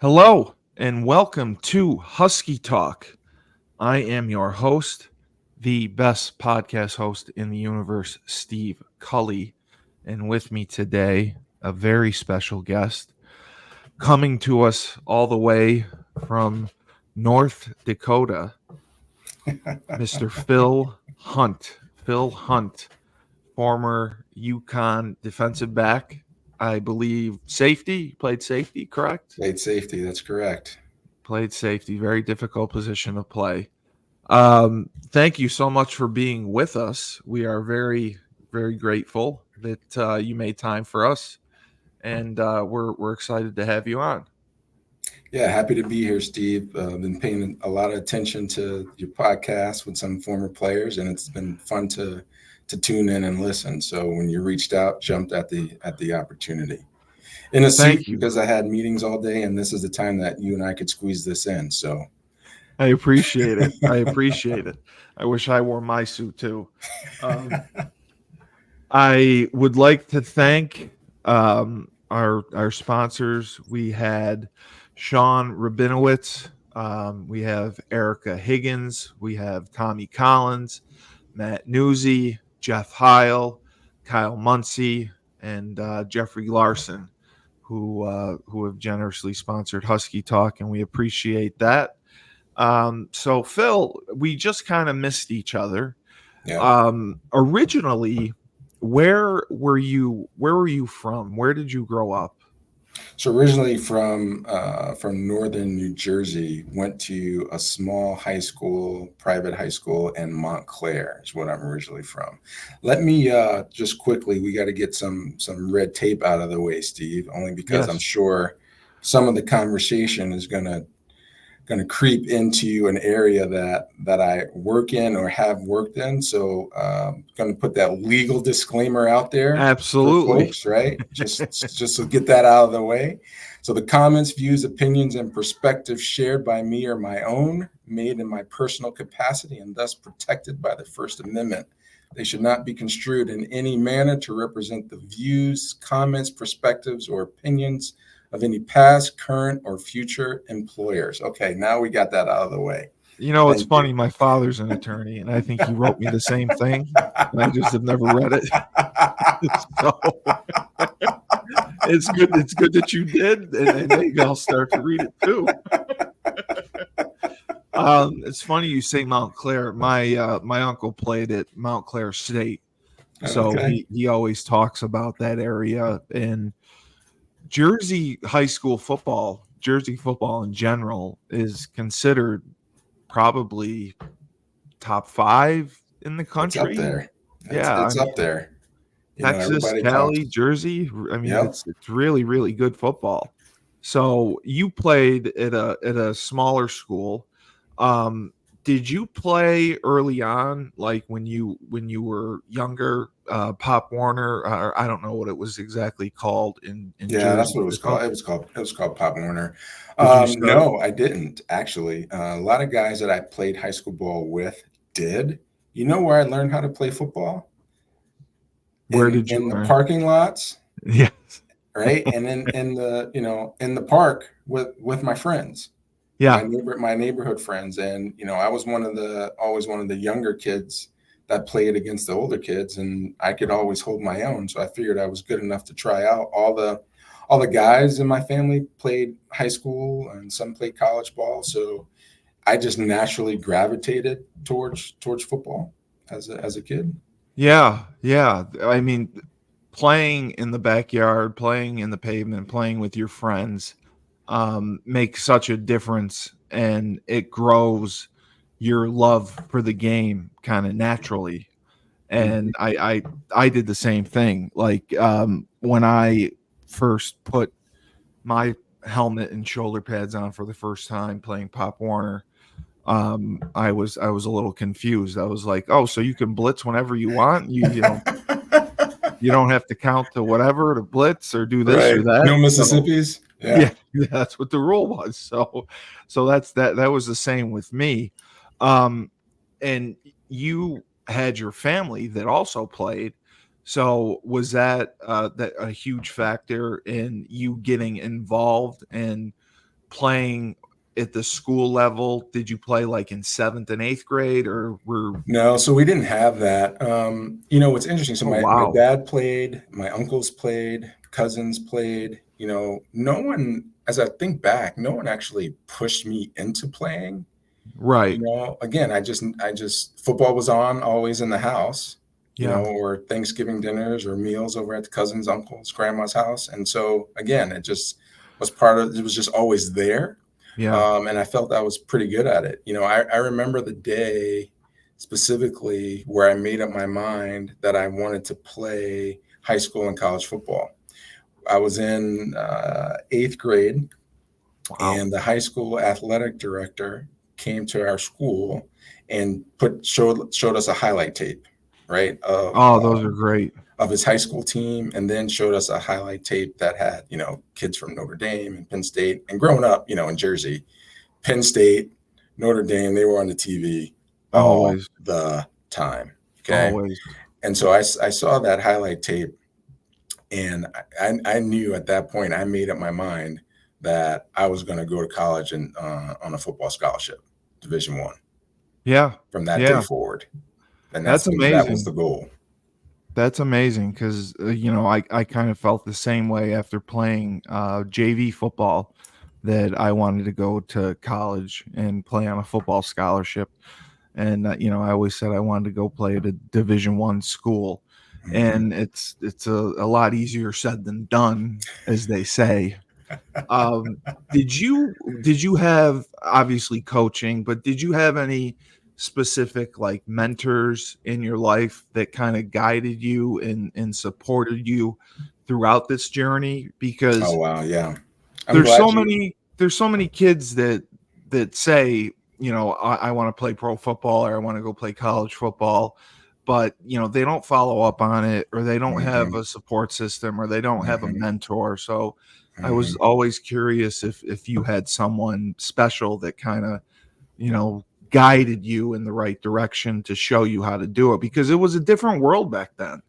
Hello and welcome to Husky Talk. I am your host, the best podcast host in the universe, Steve Cully. And with me today, a very special guest coming to us all the way from North Dakota, Mr. Phil Hunt. Phil Hunt, former UConn defensive back. I believe safety, played safety, correct? Played safety, that's correct. Played safety, very difficult position to play. Thank you so much for being with us. We are very, very grateful that you made time for us, and we're excited to have you on. Yeah, happy to be here, Steve. Been paying a lot of attention to your podcast with some former players, and it's been fun to tune in and listen. So when you reached out, jumped at the opportunity. In a seat Thank you. because I had meetings all day, and this is the time that you and I could squeeze this in. So I appreciate it. I appreciate it. I wish I wore my suit too. Um, I would like to thank our sponsors. We had Sean Rabinowitz. We have Erica Higgins. We have Tommy Collins, Matt Newsy, Jeff Heil, Kyle Muncie, and Jeffrey Larson, who have generously sponsored Husky Talk, and we appreciate that. So Phil, we just kind of missed each other. yeah. Originally, where were you from? Where did you grow up? So originally from northern New Jersey, went to a small high school, private high school in Montclair is what I'm originally from. Let me just quickly, we got to get some red tape out of the way, Steve, only because I'm Yes. sure some of the conversation is gonna creep into an area that I work in or have worked in. So gonna put that legal disclaimer out there for Absolutely. folks, right? Just to get that out of the way. So the comments, views, opinions, and perspectives shared by me are my own, made in my personal capacity, and thus protected by the First Amendment. They should not be construed in any manner to represent the views, comments, perspectives, or opinions of any past, current, or future employers. Okay, now we got that out of the way. You know, it's Thank you. funny. My father's an attorney, and I think he wrote me the same thing. And I just have never read it. So it's good. It's good that you did, and maybe I'll start to read it too. It's funny you say Montclair. My uncle played at Montclair State, so Okay. he always talks about that area. And Jersey football in general is considered probably top five in the It's up country. there. It's Yeah, I it's up mean there. Texas, Everybody Cali, talks. Jersey. I mean Yep. it's really really good football. So you played at a smaller school. Um, did you play early on, like when you were younger? Pop Warner, or I don't know what it was exactly called in Yeah, that's Jersey. what it was called. It was called Pop Warner. Did you start? No, I didn't actually. A lot of guys that I played high school ball with did. You know where I learned how to play football? Where did you In the learn? parking lots, Yes. right? And then in the in the park with my friends, Yeah. my neighborhood friends, and I was always one of the younger kids that played against the older kids, and I could always hold my own. So I figured I was good enough to try out. All the guys in my family played high school, and some played college ball. So I just naturally gravitated towards football as a kid. Yeah. Yeah. I mean, playing in the backyard, playing in the pavement, playing with your friends makes such a difference, and it grows your love for the game kind of naturally. Mhm. And I did the same thing. Like when I first put my helmet and shoulder pads on for the first time playing Pop Warner, I was a little confused. I was like, "Oh, so you can blitz whenever you want? You don't have to count to whatever to blitz or do this or Right. that." No So Mississippi's. yeah, Yeah. that's what the rule was. So that was the same with me. Um, and you had your family that also played. So was that a huge factor in you getting involved and playing at the school level? Did you play like in 7th and 8th grade, or were? No, so we didn't have that. What's interesting. So Oh, my wow. dad played, my uncles played, cousins played. No one, as I think back, no one actually pushed me into playing. Right. Again, I just football was on always in the house. Yeah. Or Thanksgiving dinners or meals over at the cousins, uncles, grandma's house. And so again, it just was it was just always there. Yeah. And I felt I was pretty good at it. I remember the day specifically where I made up my mind that I wanted to play high school and college football. I was in 8th grade, Wow. and the high school athletic director came to our school and showed us a highlight tape, right, Oh, those are great. of his high school team, and then showed us a highlight tape that had kids from Notre Dame and Penn State. And growing up, in Jersey, Penn State, Notre Dame, they were on the TV all Always. the time. Okay. Always. And so I saw that highlight tape, and I knew at that point, I made up my mind that I was going to go to college and on a football scholarship, Division I, Yeah. from that day Yeah. forward. And That's that was amazing. the goal. That's amazing because, I kind of felt the same way after playing JV football, that I wanted to go to college and play on a football scholarship. And, I always said I wanted to go play at a Division I school. Mhm. And it's a lot easier said than done, as they say. Um, did you have, obviously, coaching, but did you have any specific like mentors in your life that kind of guided you and supported you throughout this journey? Oh, Because wow. Yeah. I'm there's glad so you, many there's so many kids that say, I want to play pro football, or I want to go play college football, but they don't follow up on it, or they don't have mhm, a support system, or they don't have a mhm, mentor. So I was mhm. always curious if you had someone special that kind of, guided you in the right direction to show you how to do it, because it was a different world back then.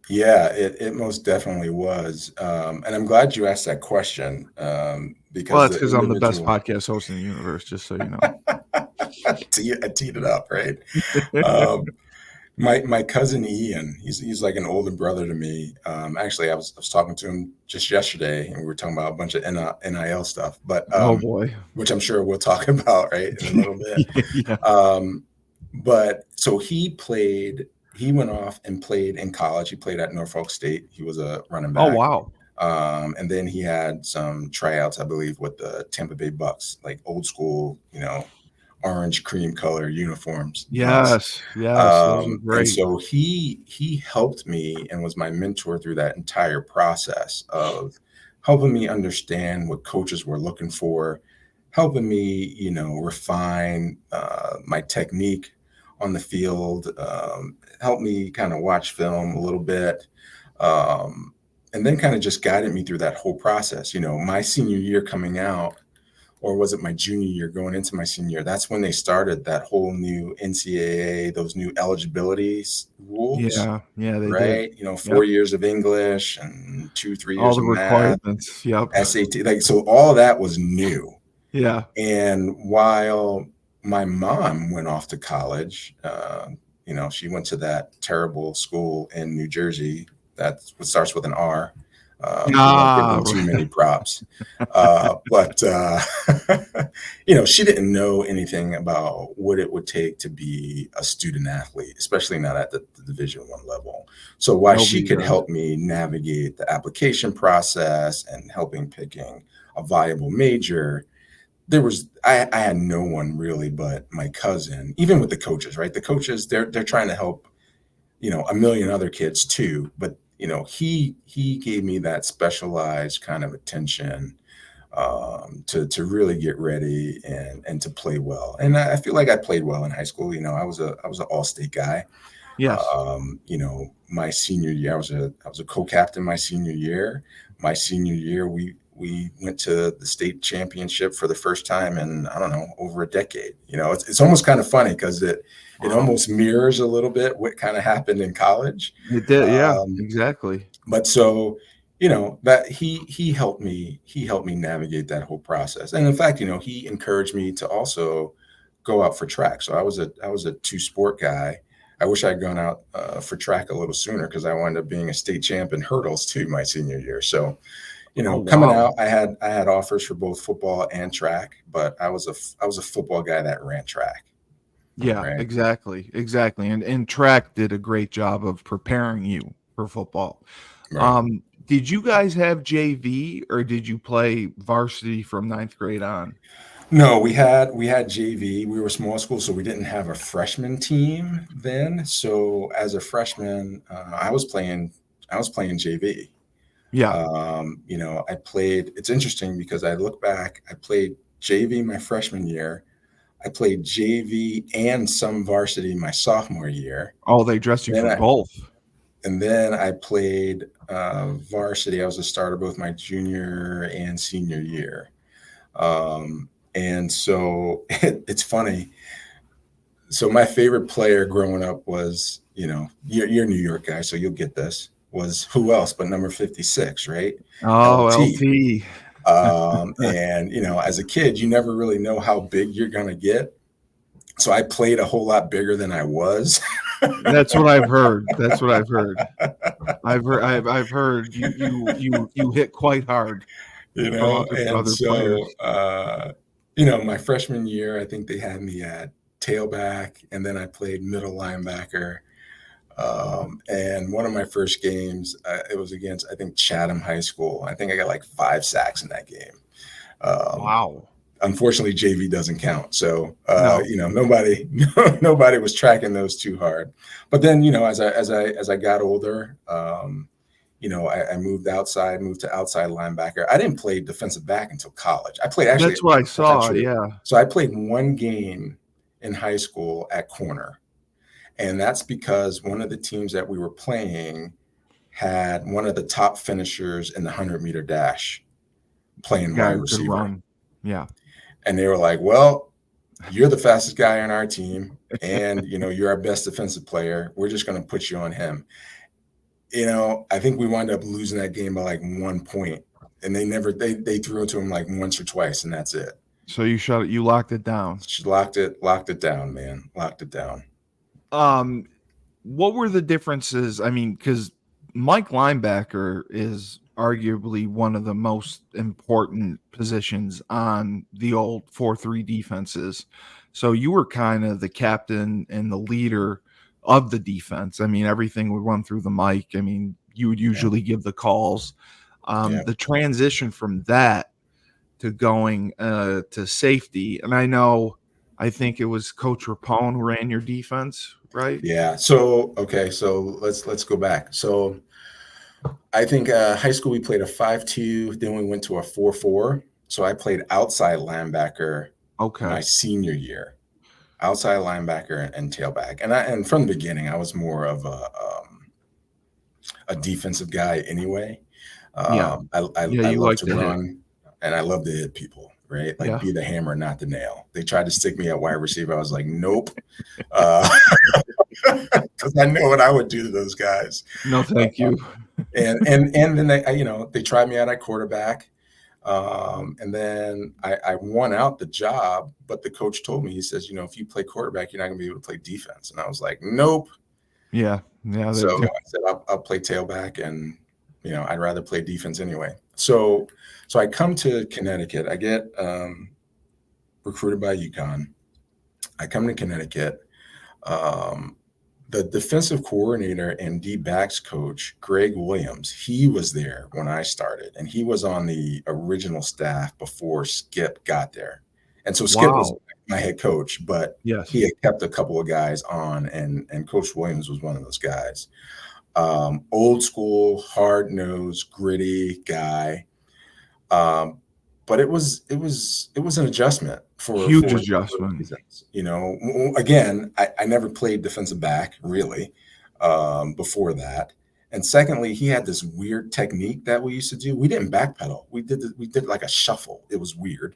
Yeah, it most definitely was. And I'm glad you asked that question, Well, because that's the because I'm the best individual, podcast host in the universe, just so you know. I teed it up, right? Um, my cousin Ian, he's like an older brother to me. Actually, I was talking to him just yesterday, and we were talking about a bunch of NIL stuff, but Oh boy. which I'm sure we'll talk about, right, in a little bit. Yeah. Um, but so he went off and played in college. He played at Norfolk State. He was a running Oh back. wow. And then he had some tryouts, I believe, with the Tampa Bay Bucks, like old school, orange cream color uniforms, Bucks. Yes, yes, those are And great. so he helped me and was my mentor through that entire process of helping me understand what coaches were looking for, helping me, refine my technique on the field, helped me kind of watch film a little bit, and then kind of just guided me through that whole process. My senior year coming out, or was it my junior year going into my senior year? That's when they started that whole new NCAA, those new eligibility rules, Yeah, yeah, they did. right? Yep. 4 years of English and 2, 3 All years the of math, requirements. Yep. SAT, like, so all that was new. Yeah. And while my mom went off to college, she went to that terrible school in New Jersey that starts with an R. We won't give Ah, them too many props. But she didn't know anything about what it would take to be a student athlete, especially not at the Division I level. So while she nobody could does. help me navigate the application process and helping picking a viable major, I had no one really but my cousin. Even with the coaches, right? The coaches, they're trying to help, a million other kids too. But he gave me that specialized kind of attention, to really get ready and to play well. And I feel like I played well in high school. I was an all-state guy. Yes. My senior year, I was a co-captain my senior year. My senior year, we went to the state championship for the first time in, I don't know, over a decade. It's almost kind of funny because it Wow. almost mirrors a little bit what kind of happened in college. It did. Yeah, Um, exactly. but so, that he helped me navigate that whole process. And in fact, he encouraged me to also go out for track. So I was a two sport guy. I wish I'd gone out for track a little sooner, because I wound up being a state champ in hurdles too my senior year. So Oh, coming wow. out, I had offers for both football and track, but I was a football guy that ran track, Yeah, right? exactly. And track did a great job of preparing you for football. Right. Did you guys have JV, or did you play varsity from ninth grade on? No, we had JV. We were a small school, so we didn't have a freshman team then. So as a freshman, I was playing JV. Yeah. I played. It's interesting because I look back. I played JV my freshman year. I played JV and some varsity my sophomore year. Oh, they dressed you Then for I both. and then I played varsity. I was a starter both my junior and senior year. And so it's funny. So my favorite player growing up was, you're a New York guy, so you'll get this. Was who else but number 56, right? Oh, LT. LT. And as a kid, you never really know how big you're gonna get. So I played a whole lot bigger than I was. That's what I've heard. That's what I've heard. I've heard you hit quite hard from And other so players. my freshman year, I think they had me at tailback, and then I played middle linebacker. And one of my first games, it was against, I think, Chatham High School. I think I got like 5 sacks in that game. Um, Wow. Unfortunately, JV doesn't count. So, No. nobody, nobody was tracking those too hard. But then, as I got older, I moved outside, moved to outside linebacker. I didn't play defensive back until college. I played, actually, That's what I that's not saw. true. Yeah. So I played one game in high school at corner. And that's because one of the teams that we were playing had one of the top finishers in the 100-meter dash playing Guy wide who could receiver. run. Yeah. And they were like, well, you're the fastest guy on our team, and you're our best defensive player. We're just going to put you on him. I think we wound up losing that game by like 1 point, and they threw it to him like once or twice, and that's it. So you locked it down. She locked it down, man. Locked it down. Um, what were the differences? I mean, because Mike linebacker is arguably one of the most important positions on the old 4-3 defenses. So you were kind of the captain and the leader of the defense. I mean, everything would run through the mic. I mean, you would Yeah. usually give the calls. Yeah. The transition from that to going to safety, and I think it was Coach Rapone who ran your defense, right? Yeah. So okay. So let's go back. So I think high school we played a 5-2. Then we went to a 4-4. So I played outside linebacker my Okay. senior year, outside linebacker and tailback. And from the beginning, I was more of a defensive guy anyway. Yeah. Yeah, I you love like to to hit. run, and I love to hit people. Right, like Yeah. be the hammer, not the nail. They tried to stick me at wide receiver. I was like, nope, because I know what I would do to those guys. No, Uh, thank you. and then they tried me out at quarterback, and then I won out the job. But the coach told me, he says, if you play quarterback, you're not going to be able to play defense. And I was like, nope. Yeah. Yeah, So they're I said, I'll play tailback, and I'd rather play defense anyway. So I come to Connecticut. I get recruited by UConn. I come to Connecticut. Um, the defensive coordinator and D backs coach, Greg Williams, he was there when I started, and he was on the original staff before Skip got there. And so Skip was wow. my head coach, but he Yes. had kept a couple of guys on, and Coach Williams was one of those guys. Old school, hard nosed, gritty guy. Um, but it was an adjustment Huge for a number of adjustment. reasons. Again, I never played defensive back really before that. And secondly, he had this weird technique that we used to do. We didn't backpedal. We did like a shuffle. It was weird.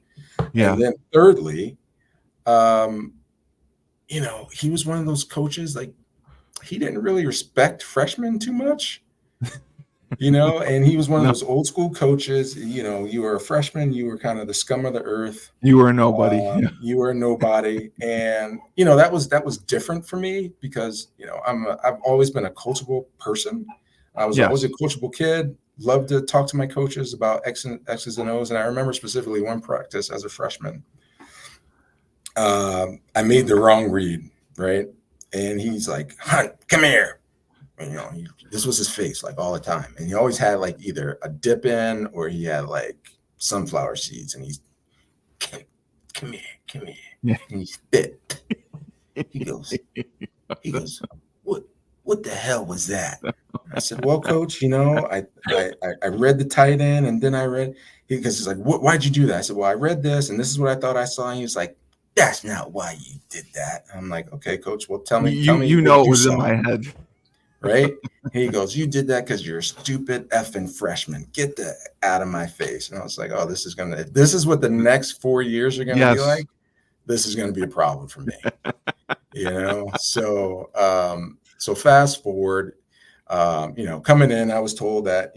Yeah. And then thirdly, um, he was one of those coaches, like, he didn't really respect freshmen too much. and he was one of No, those old school coaches. You were a freshman, you were kind of the scum of the earth. you were a nobody. Yeah. You were a nobody, and that was different for me because I've always been a coachable person. I was always a Yes. coachable kid. Loved to talk to my coaches about X's and O's, and I remember specifically one practice as a freshman. I made the wrong read, right? And he's like, "Hunt, come here." And, this was his face like all the time. And he always had like either a dip in or he had like sunflower seeds. And he's, come here, come here. Yeah. And he spit. He goes, what the hell was that? I said, well, coach, I read the tight end and then I read, because he's like, why'd you do that? I said, well, I read this and this is what I thought I saw. And he was like, that's not why you did that. I'm like, okay, coach, well, tell me You what know it you was saw. in my head. Right? He goes, you did that because you're a stupid effing freshman. Get that out of my face. And I was like, oh, this is what the next 4 years are going to be like. This is going to be a problem for me. So fast forward, coming in, I was told that,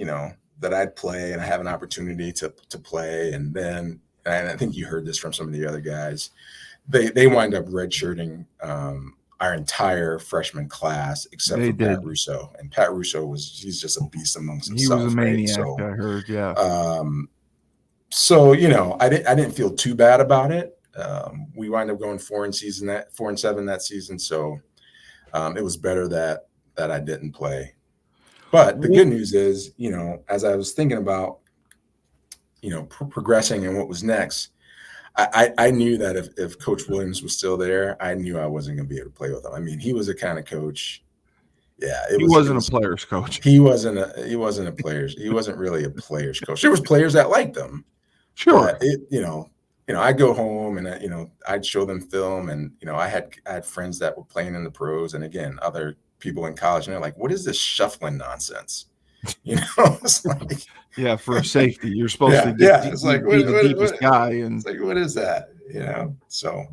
that I'd play and I have an opportunity to play. And then, and I think you heard this from some of the other guys, they wind up redshirting, our entire freshman class except for Pat Russo. And Pat Russo he's just a beast amongst himself. He was a maniac, right? So, I heard, yeah. I didn't feel too bad about it. We wind up going 4-7 that season. So it was better that I didn't play. But the good news is, as I was thinking about, progressing and what was next, I knew that if Coach Williams was still there, I knew I wasn't going to be able to play with him. I mean, he was the kind of coach. Yeah, he wasn't a player's coach. He wasn't a player's. He wasn't really a player's coach. There was players that liked him. Sure. But I'd go home and I'd show them film, and I had friends that were playing in the pros, and again, other people in college, and they're like, "What is this shuffling nonsense?" It's like, yeah, for safety, you're supposed to get it's like be the deepest guy, and it's like, what is that? So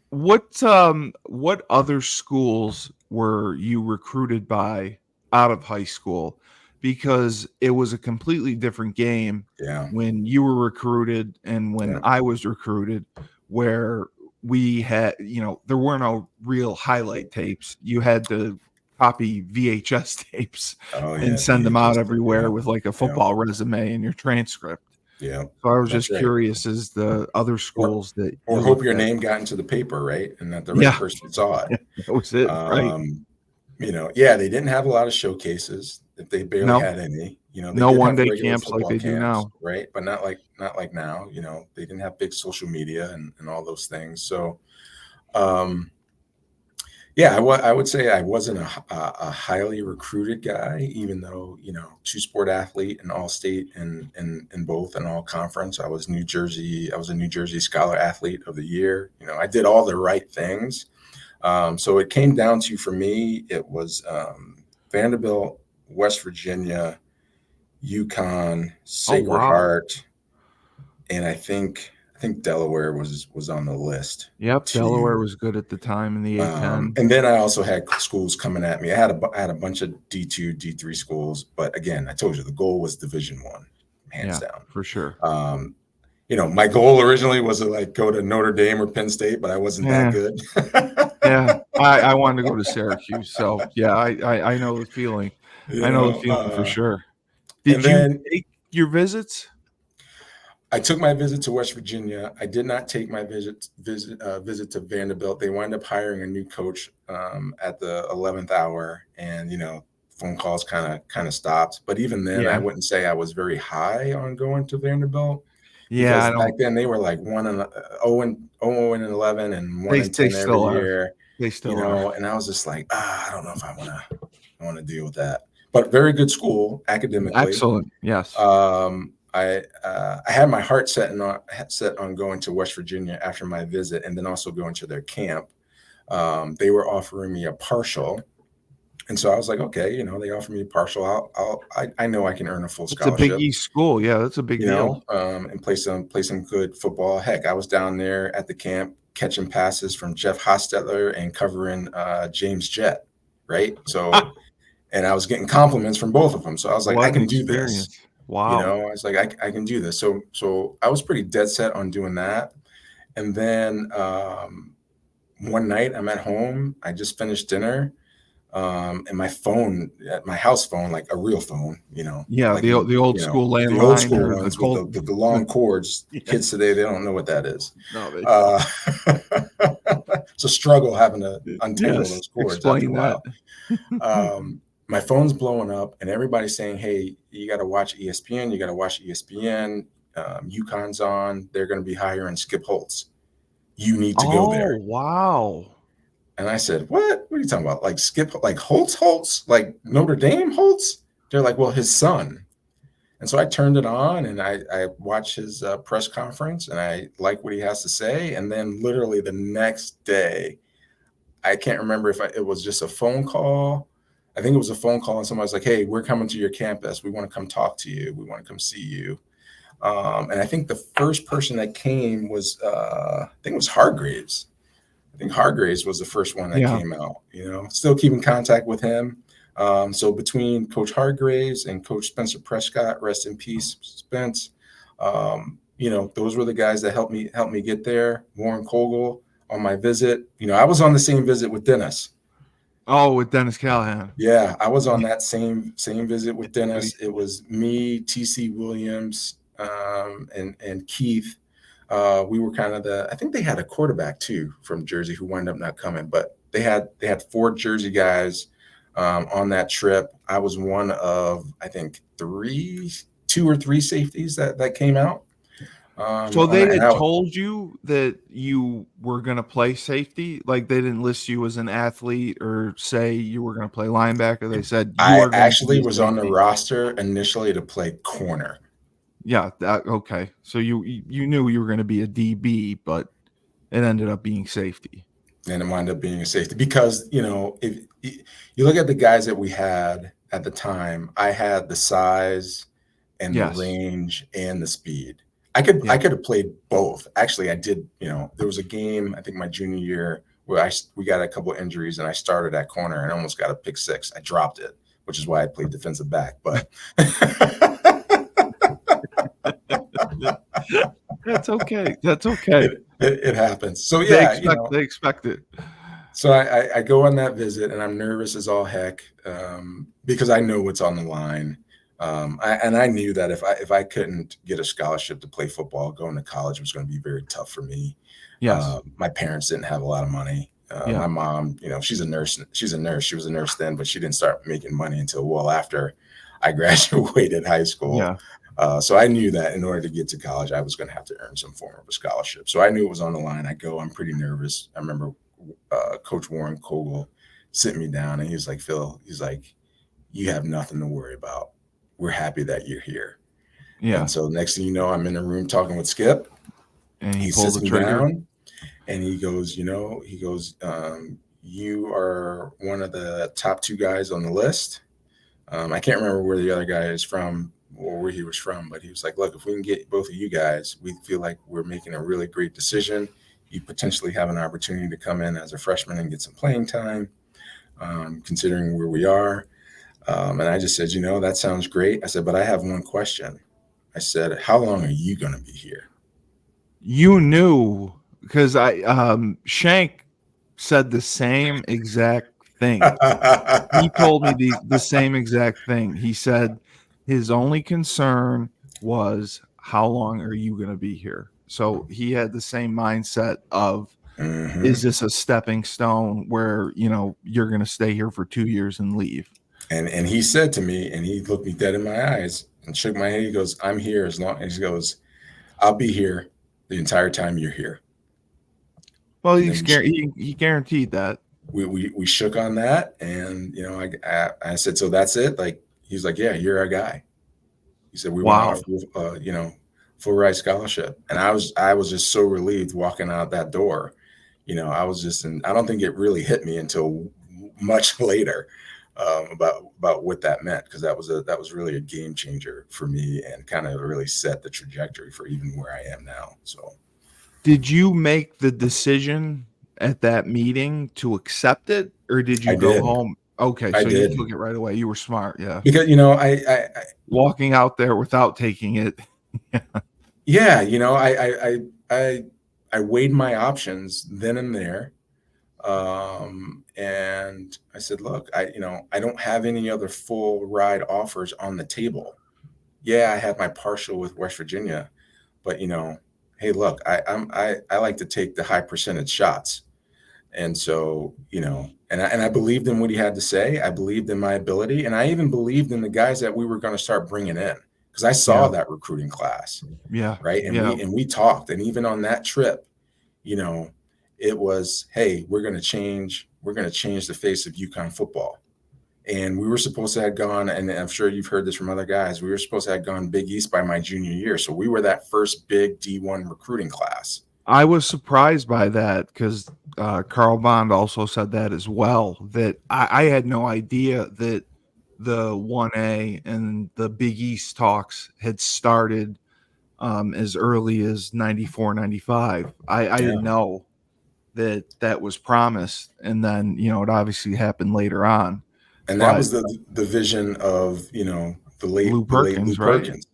what other schools were you recruited by out of high school? Because it was a completely different game when you were recruited and when I was recruited, where we had, there were no real highlight tapes. You had to copy VHS tapes and send them out everywhere with like a football resume and your transcript. Yeah. So I was just curious as the other schools or hope your name got into the paper, right? And that the right person saw it. That was it, right? They didn't have a lot of showcases. If they barely had any, they no one-day camps like they do now, right? But not like now. They didn't have big social media and all those things. So, I would say I wasn't a highly recruited guy, even though, two-sport athlete and all-state and both and all conference. I was a New Jersey Scholar Athlete of the Year. I did all the right things. So it came down to, for me, it was Vanderbilt, West Virginia, UConn, Sacred Heart, and I think Delaware was on the list. Yep, Delaware was good at the time in the A-10. And then I also had schools coming at me. I had a bunch of D2, D3 schools, but again, I told you the goal was Division I, hands down, for sure. My goal originally was to go to Notre Dame or Penn State, but I wasn't that good. I wanted to go to Syracuse, so I know the feeling. I know the feeling for sure. Did you take your visits? I took my visit to West Virginia. I did not take my visit to Vanderbilt. They wound up hiring a new coach at the 11th hour, and phone calls kind of stopped. But even then, I wouldn't say I was very high on going to Vanderbilt. Yeah, because back then they were like 1-11 and 1-10 every year. They still are. And I was just like, I don't know if I want to deal with that. But very good school academically. Excellent. Yes. I had my heart set on going to West Virginia after my visit, and then also going to their camp. They were offering me a partial, and so I was like, okay, they offered me a partial. I know I can earn a full scholarship. It's a Big East school, yeah, that's a big deal. And play some good football. Heck, I was down there at the camp catching passes from Jeff Hostetler and covering James Jett, right? So. and I was getting compliments from both of them. So I was like, What I an can do this. experience. Wow. I was like, I can do this. So I was pretty dead set on doing that. And then one night I'm at home. I just finished dinner. And my phone, my house phone, like a real phone, Yeah, like the old you know, school the old landline school or the ones with cold. the long cords. Yeah. Kids today, they don't know what that is. No, they don't. Uh, it's a struggle having to untangle Yes, those cords after a explain that. while. My phone's blowing up, and everybody's saying, "Hey, you got to watch ESPN. You got to watch ESPN. UConn's on. They're going to be hiring Skip Holtz. You need to go Oh, there." wow. And I said, "What? What are you talking about? Like Skip, like Holtz, like Notre Dame Holtz?" They're like, "Well, his son." And so I turned it on and I watched his press conference and I like what he has to say. And then literally the next day, I can't remember if it was just a phone call. I think it was a phone call and somebody was like, "Hey, we're coming to your campus. We want to come talk to you. We want to come see you." And I think the first person that came was, I think it was Hargraves. I think Hargraves was the first one that Yeah. came out, still keep in contact with him. So between Coach Hargraves and Coach Spencer Prescott, rest in peace, Spence, those were the guys that helped me get there. Warren Kogel on my visit. I was on the same visit with Dennis. Oh, with Dennis Callahan. Yeah, I was on that same visit with Dennis. Buddy. It was me, TC Williams, and Keith. We were kind of I think they had a quarterback too from Jersey who wound up not coming, but they had 4 Jersey guys on that trip. I was one of, I think, 2 or 3 safeties that came out. So they had told you that you were going to play safety? Like they didn't list you as an athlete or say you were going to play linebacker? They said you I are going to actually be was safety. on the roster initially to play corner. Yeah, okay. So you knew you were going to be a DB, but it ended up being safety. And it wound up being a safety because, if you look at the guys that we had at the time, I had the size and the range and the speed. I could have played both. Actually, I did. There was a game, I think my junior year, where we got a couple of injuries and I started at corner and almost got a pick 6. I dropped it, which is why I played defensive back. But that's okay. That's okay. It happens. So yeah, they expect it. So I go on that visit and I'm nervous as all heck because I know what's on the line. I knew that if I couldn't get a scholarship to play football, going to college was going to be very tough for me. Yes. My parents didn't have a lot of money. My mom, she's a nurse. She's a nurse. She was a nurse then, but she didn't start making money until well after I graduated high school. Yeah. So I knew that in order to get to college, I was going to have to earn some form of a scholarship. So I knew it was on the line. I'm pretty nervous. I remember Coach Warren Kogel sitting me down and he was like, "Phil, he's like, you have nothing to worry about. We're happy that you're here." Yeah. And so next thing you know, I'm in the room talking with Skip, and he sits me down, and he goes, "You are one of the top 2 guys on the list." I can't remember where the other guy is from or where he was from, but he was like, "Look, if we can get both of you guys, we feel like we're making a really great decision. You potentially have an opportunity to come in as a freshman and get some playing time, considering where we are." And I just said, "That sounds great." I said, "But I have one question." I said, "How long are you going to be here?" You knew because Shank said the same exact thing. He told me the same exact thing. He said his only concern was how long are you going to be here? So he had the same mindset of, is this a stepping stone where, you're going to stay here for 2 years and leave? And he said to me, and he looked me dead in my eyes and shook my head. He goes, "I'm here as long as," he goes, "I'll be here the entire time you're here." Well, he guaranteed that. We shook on that, and I said, "So that's it?" Like he's like, "Yeah, you're our guy." He said, "We want to offer you, full ride scholarship," and I was just so relieved walking out that door. I was just I don't think it really hit me until much later about what that meant, because that was really a game changer for me and kind of really set the trajectory for even where I am now. So. Did you make the decision at that meeting to accept it, or did you go home? Okay, I so you did took it right away. You were smart, yeah. because Walking out there without taking it. yeah, I weighed my options then and there. And I said, look, I don't have any other full ride offers on the table. Yeah, I had my partial with West Virginia, but hey, look, I like to take the high percentage shots. And so, and I believed in what he had to say. I believed in my ability, and I even believed in the guys that we were going to start bringing in, because I saw Yeah. that recruiting class, Yeah. right? And Yeah. we talked, and even on that trip, you know, it was, hey, we're going to change the face of UConn football. And we were supposed to have gone, and I'm sure you've heard this from other guys, we were supposed to have gone Big East by my junior year. So we were that first big D1 recruiting class. I was surprised by that because Carl Bond also said that as well, that I had no idea that the 1A and the Big East talks had started as early as 94, 95. I Yeah. didn't know that was promised. And then, it obviously happened later on. And that But was the vision of, the Lou late Lou Perkins, right? Perkins,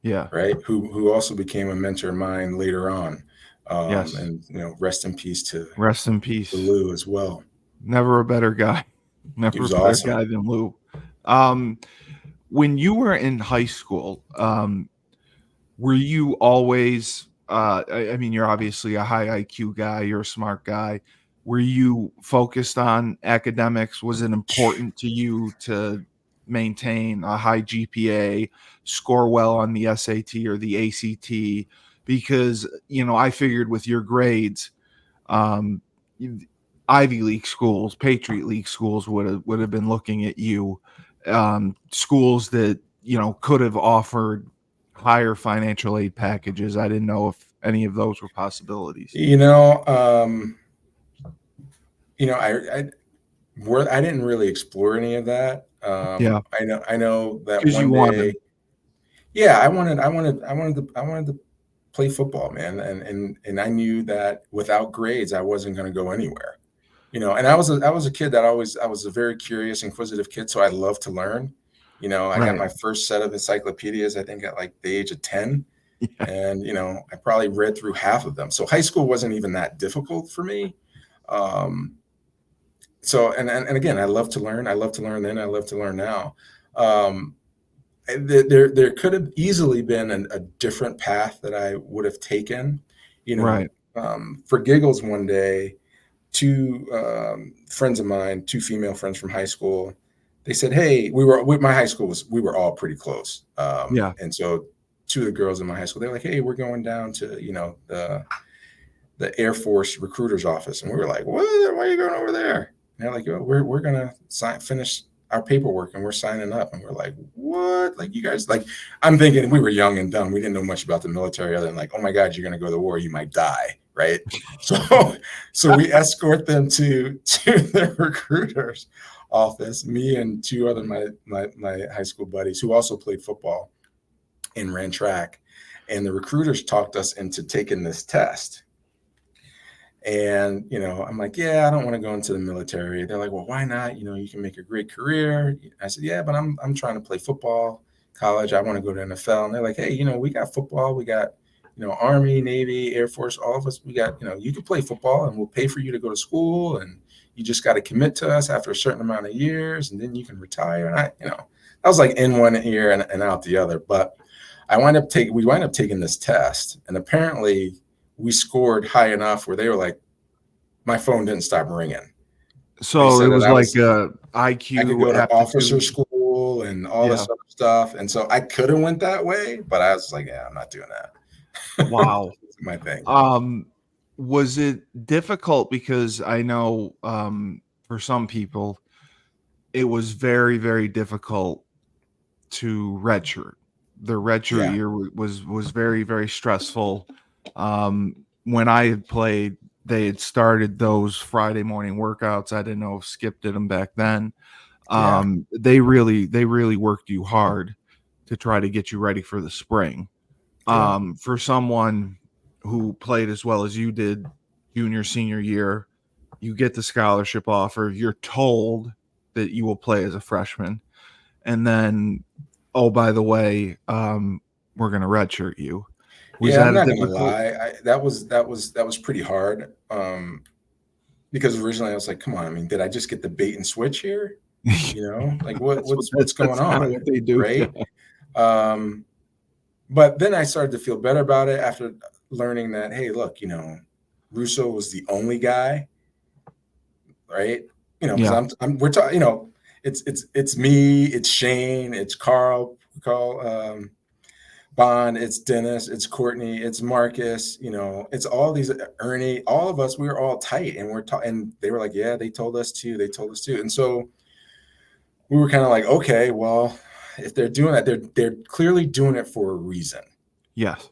Yeah. right? Who also became a mentor of mine later on. Yes. And rest in peace to Rest in peace. Lou as well. Never a better guy. He Never a was better awesome. guy than Lou. When you were in high school, were you always I mean, you're obviously a high IQ guy, you're a smart guy. Were you focused on academics? Was it important to you to maintain a high GPA, score well on the SAT or the ACT? Because, I figured with your grades, um, Ivy League schools, Patriot League schools would have been looking at you, schools that could have offered higher financial aid packages. I didn't know if any of those were possibilities. I didn't really explore any of that. Yeah, I know that because you one day, wanted. yeah, I wanted to play football, man, and I knew that without grades, I wasn't going to go anywhere. And I was a kid that I was a very curious, inquisitive kid, so I love to learn. I got Right. my first set of encyclopedias, I think, at like the age of 10. Yeah. And, I probably read through half of them. So high school wasn't even that difficult for me. Um, so, and again, I love to learn. I love to learn then. I love to learn now. Um, there could have easily been a different path that I would have taken, Right. for giggles one day. Two friends of mine, two female friends from high school, they said, hey, my high school we were all pretty close. Yeah. And so two of the girls in my high school, they're like, hey, we're going down to, the Air Force recruiter's office. And we were like, what? Why are you going over there? And they're like, oh, we're going to finish our paperwork and we're signing up. And we're like, what? Like, you guys, like, I'm thinking we were young and dumb. We didn't know much about the military other than like, oh my God, you're going to go to the war. You might die. Right. So we escort them to the recruiter's office, me and two other my high school buddies who also played football and ran track. And the recruiters talked us into taking this test. And, I'm like, yeah, I don't want to go into the military. They're like, well, why not? You can make a great career. I said, yeah, but I'm trying to play football, college. I want to go to NFL. And they're like, hey, we got football. We got, Army, Navy, Air Force, all of us. We got, you can play football and we'll pay for you to go to school. And you just got to commit to us after a certain amount of years. And then you can retire. And I was like in one ear and out the other. But we wind up taking this test. And apparently, we scored high enough where they were like, my phone didn't stop ringing. So it was like I could IQ go to officer aptitude. school and all this Yeah. other stuff. And so I could have went that way, but I was like, yeah, I'm not doing that. Wow. My thing. Was it difficult? Because I know for some people it was very, very difficult to redshirt. The redshirt Yeah. year was very, very stressful. When I had played, they had started those Friday morning workouts. I didn't know if Skip did them back then. Yeah. They really worked you hard to try to get you ready for the spring. Yeah. For someone who played as well as you did junior, senior year, you get the scholarship offer. You're told that you will play as a freshman, and then, oh, by the way, we're going to redshirt you. Was Yeah, I'm that a not gonna difficult? lie. That was pretty hard. Because originally I was like, come on, I mean, did I just get the bait and switch here? You know, like what's going That's kind of on, what they do. right? Um, but then I started to feel better about it after learning that, hey, look, Russo was the only guy, right? Because Yeah. we're talking, it's me, it's Shane, it's Carl, Bond, it's Dennis, it's Courtney, it's Marcus, it's all these Ernie, all of us, we were all tight, and and they were like, yeah, they told us to. And so we were kind of like, okay, well, if they're doing that, they're clearly doing it for a reason. Yes.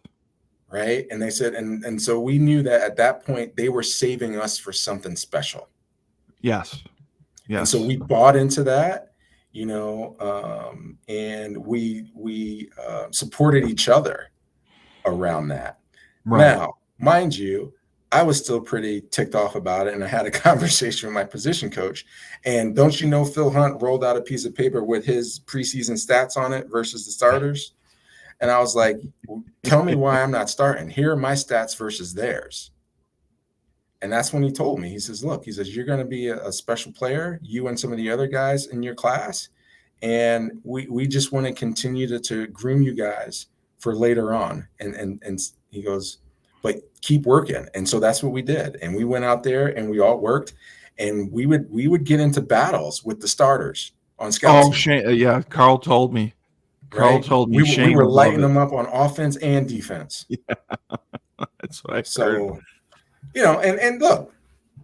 Right. And they said, and so we knew that at that point they were saving us for something special. Yes. And Yes. so we bought into that, and we supported each other around that. Right. Now, mind you, I was still pretty ticked off about it, and I had a conversation with my position coach. And don't you know, Phil Hunt rolled out a piece of paper with his preseason stats on it versus the starters. And I was like, tell me why I'm not starting. Here are my stats versus theirs. And that's when he told me, he says, look, you're going to be a special player, you and some of the other guys in your class. And we just want to continue to groom you guys for later on. And he goes, but keep working. And so that's what we did. And we went out there and we all worked, and we would get into battles with the starters on scout team. Shane, yeah, Carl told me. Carl Right. told me We Shane were would love lighting it. them up on offense and defense. Yeah, that's what I heard. So, and look,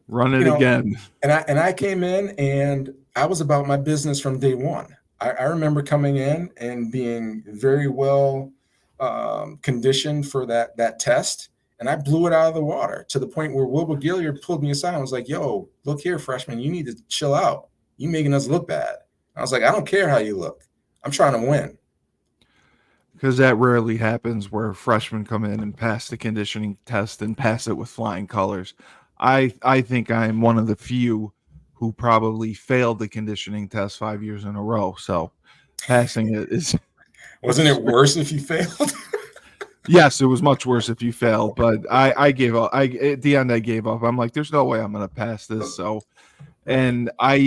Run it again. And I came in and I was about my business from day one. I remember coming in and being very well conditioned for that test, and I blew it out of the water to the point where Wilbur Gilliard pulled me aside and was like, "Yo, look here, freshman, you need to chill out. You making us look bad." I was like, "I don't care how you look. I'm trying to win." Because that rarely happens where freshmen come in and pass the conditioning test and pass it with flying colors. I think I'm one of the few who probably failed the conditioning test 5 years in a row. So passing it is. Wasn't it worse if you failed? Yes, it was much worse if you failed, but I gave up. At the end I gave up. I'm like, there's no way I'm going to pass this. So, and I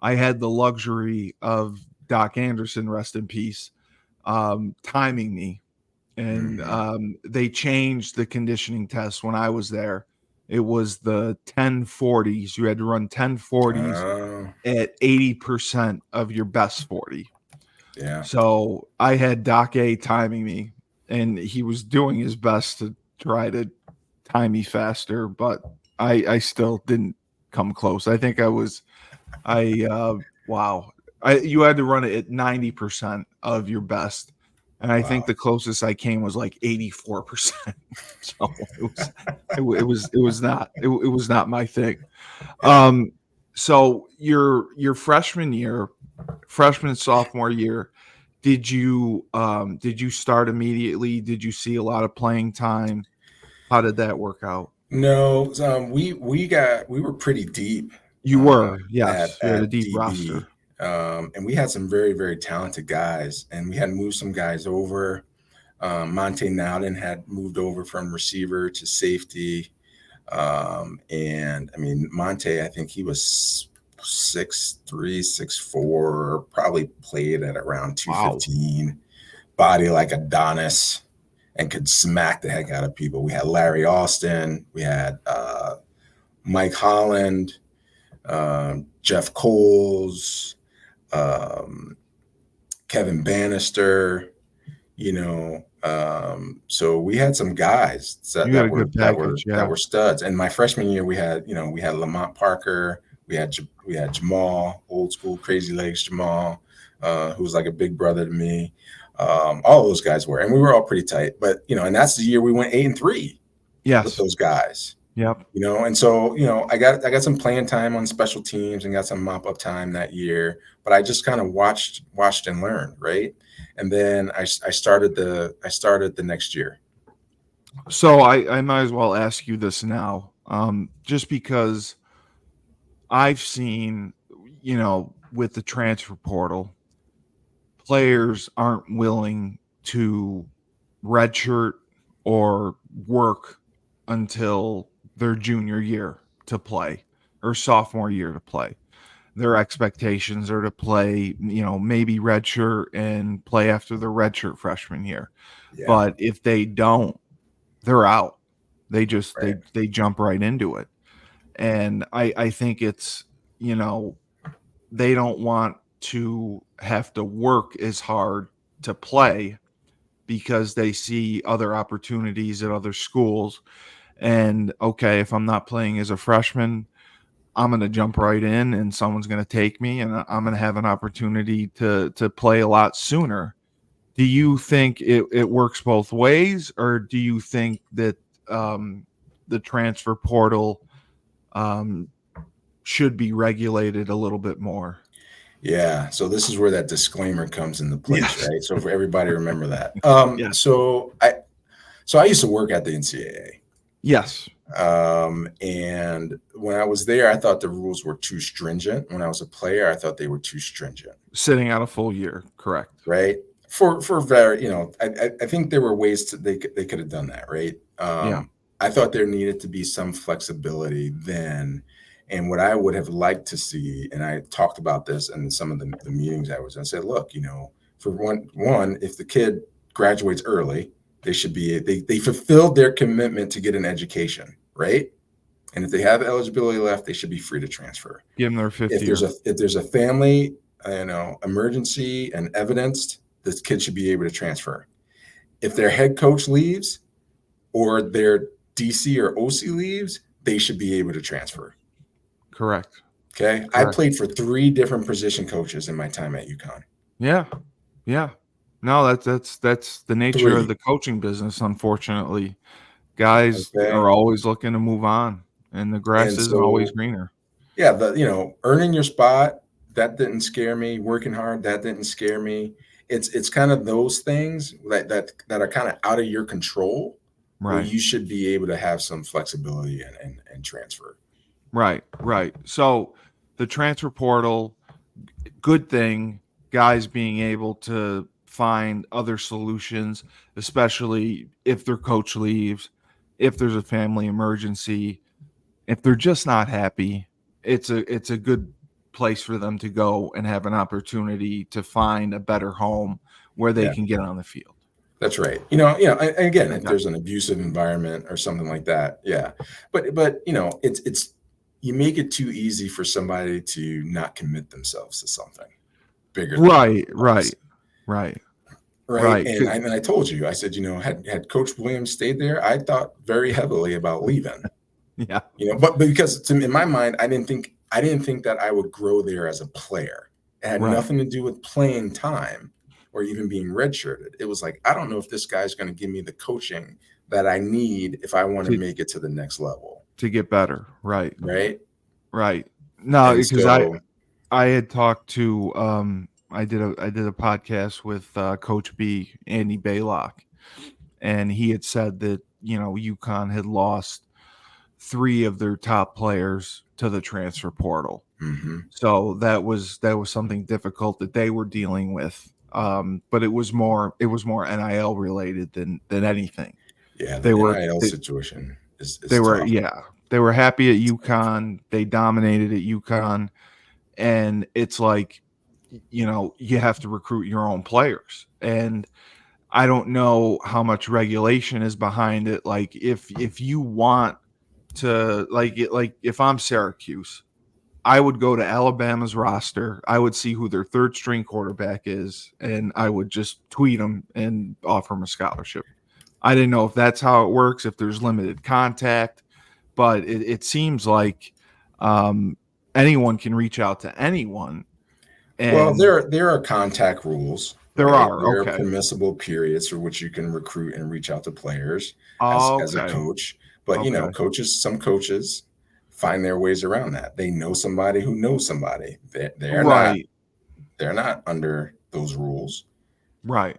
had the luxury of Doc Anderson, rest in peace, timing me. And they changed the conditioning test when I was there. It was the 1040s. You had to run 1040s at 80% of your best 40. Yeah. So I had Doc A timing me, and he was doing his best to try to time me faster, but I still didn't come close. I think wow. You had to run it at 90% of your best. And I think the closest I came was like 84%. So it was not my thing. So your freshman sophomore year, did you start immediately? Did you see a lot of playing time? How did that work out? No, we were pretty deep. You were, yes. You had a at deep DB. roster. And we had some very, very talented guys, and we had moved some guys over. Monte Nowden had moved over from receiver to safety. And I mean, Monte, I think he was 6'3", 6'4", probably played at around 215, wow. Body like Adonis, and could smack the heck out of people. We had Larry Austin, we had Mike Holland, Jeff Coles, Kevin Bannister, so we had some guys that were studs. And my freshman year, we had Lamont Parker, we had Jamal, old school crazy legs Jamal, who was like a big brother to me. All those guys were, and we were all pretty tight. But and that's the year we went 8-3. Yes, with those guys. Yep. And so I got some playing time on special teams and got some mop up time that year. But I just kind of watched and learned, right? And then I started the next year. So I might as well ask you this now, just because I've seen, with the transfer portal, players aren't willing to redshirt or work until their junior year to play or sophomore year to play. Their expectations are to play, maybe redshirt and play after the redshirt freshman year. Yeah. But if they don't, they're out. They just Right. they jump right into it. And I think it's, they don't want to have to work as hard to play because they see other opportunities at other schools. And okay, if I'm not playing as a freshman, I'm going to jump right in and someone's going to take me and I'm going to have an opportunity to play a lot sooner. Do you think it works both ways, or do you think that the transfer portal should be regulated a little bit more? Yeah. So this is where that disclaimer comes into place, Yes. right? So for everybody, remember that. Yes. So I used to work at the NCAA. Yes. And when I was there, I thought the rules were too stringent. When I was a player, I thought they were too stringent. Sitting out a full year, correct? Right. For very, I think there were ways they could have done that, right? Yeah. I thought there needed to be some flexibility then. And what I would have liked to see, and I talked about this in some of the meetings I was in, I said, look, for one, if the kid graduates early, they should be, they fulfilled their commitment to get an education, right? And if they have eligibility left, they should be free to transfer. Give them their 50 If there's a family, emergency and evidenced, this kid should be able to transfer. If their head coach leaves or their DC or OC leaves, they should be able to transfer. Correct. Okay. Correct. I played for 3 different position coaches in my time at UConn. Yeah. Yeah. No, that's the nature 3. of the coaching business, unfortunately. Guys are always looking to move on, and the grass isn't always greener. Yeah, earning your spot, that didn't scare me. Working hard, that didn't scare me. It's kind of those things that are kind of out of your control, right? Where you should be able to have some flexibility and transfer. Right. So the transfer portal, good thing, guys being able to find other solutions, especially if their coach leaves, if there's a family emergency, if they're just not happy. It's a good place for them to go and have an opportunity to find a better home where they can get on the field. That's right. And again, if there's an abusive environment or something like that, yeah. But it's you make it too easy for somebody to not commit themselves to something bigger. Right. And I told you, I said, had Coach Williams stayed there, I thought very heavily about leaving. Yeah. But because in my mind, I didn't think that I would grow there as a player. It had nothing to do with playing time or even being redshirted. It was like, I don't know if this guy's going to give me the coaching that I need if I want to make it to the next level. To get better. Right. No, because I had talked to I did a podcast with Coach B, Andy Baylock, and he had said that UConn had lost 3 of their top players to the transfer portal. Mm-hmm. So that was something difficult that they were dealing with. But it was more NIL related than anything. Yeah, the NIL situation is tough. They were happy at UConn. They dominated at UConn, and it's like, you have to recruit your own players. And I don't know how much regulation is behind it. Like if you want to, like if I'm Syracuse, I would go to Alabama's roster. I would see who their 3rd string quarterback is, and I would just tweet them and offer them a scholarship. I didn't know if that's how it works, if there's limited contact, but it seems like anyone can reach out to anyone. And there are contact rules. There are permissible periods for which you can recruit and reach out to players as a coach. But some coaches find their ways around that. They know somebody who knows somebody. They're not under those rules. Right.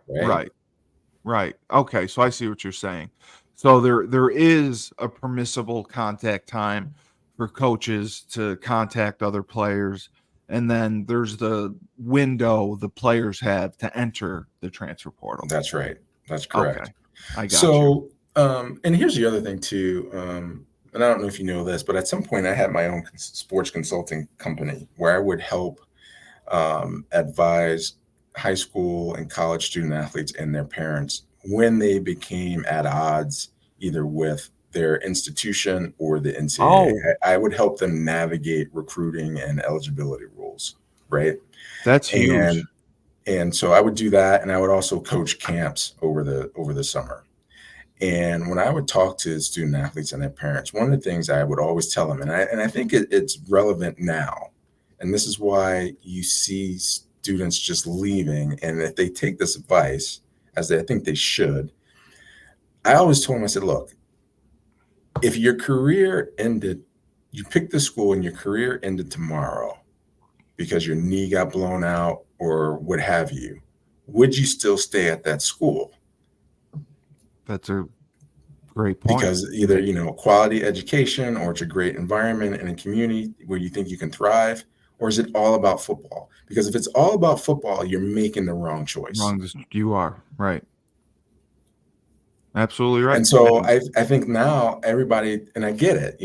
Okay, so I see what you're saying. So there is a permissible contact time for coaches to contact other players and then there's the window the players have to enter the transfer portal. That's right. That's correct. Okay, I got So, and here's the other thing too. And I don't know if you know this, but at some point I had my own sports consulting company where I would help advise high school and college student athletes and their parents when they became at odds either with their institution or the NCAA. Oh. I would help them navigate recruiting and eligibility rules, right? That's huge. And so I would do that, and I would also coach camps over the summer. And when I would talk to student athletes and their parents, one of the things I would always tell them, and I think it's relevant now, and this is why you see students just leaving, and if they take this advice, as I think they should, I always told them, I said, look, if your career ended, you picked the school and your career ended tomorrow because your knee got blown out or what have you, would you still stay at that school? That's a great point. Because either, quality education, or it's a great environment and a community where you think you can thrive, or is it all about football? Because if it's all about football, you're making the wrong choice. You are right. Absolutely right. And so I think now everybody, and I get it,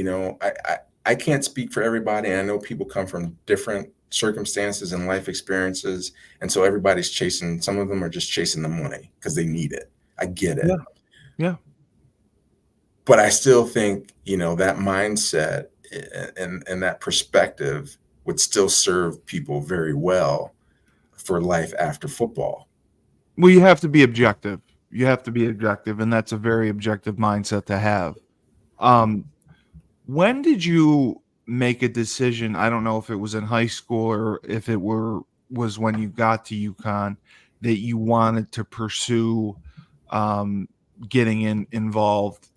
I can't speak for everybody. And I know people come from different circumstances and life experiences. And so everybody's chasing, some of them are just chasing the money because they need it. I get it. Yeah. But I still think, that mindset and that perspective would still serve people very well for life after football. Well, you have to be objective. And that's a very objective mindset to have. When did you make a decision? I don't know if it was in high school or if it was when you got to UConn that you wanted to pursue getting involved,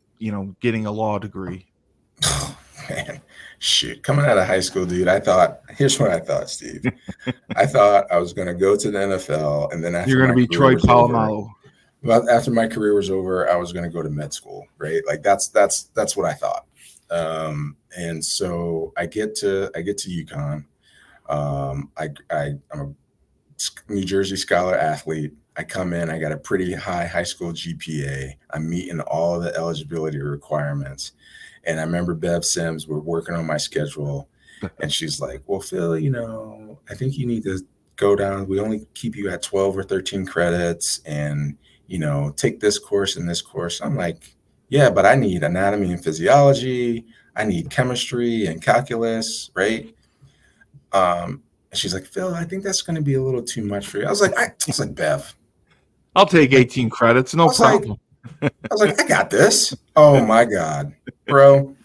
getting a law degree. Oh, man, shoot. Coming out of high school, dude, here's what I thought, Steve. I thought I was going to go to the NFL, and then after you're going to be Troy Polamalu. Well, after my career was over, I was going to go to med school, right? Like that's what I thought. And so I get to UConn. I'm a New Jersey Scholar athlete. I come in, I got a pretty high school GPA. I'm meeting all of the eligibility requirements. And I remember Bev Sims, we're working on my schedule, and she's like, well, Phil, I think you need to go down. We only keep you at 12 or 13 credits and, take this course and this course. I'm like, yeah, but I need anatomy and physiology. I need chemistry and calculus, right? And she's like, Phil, I think that's going to be a little too much for you. I was like, Bev, I'll take 18 credits. No problem. I was like, I got this. Oh my God, bro.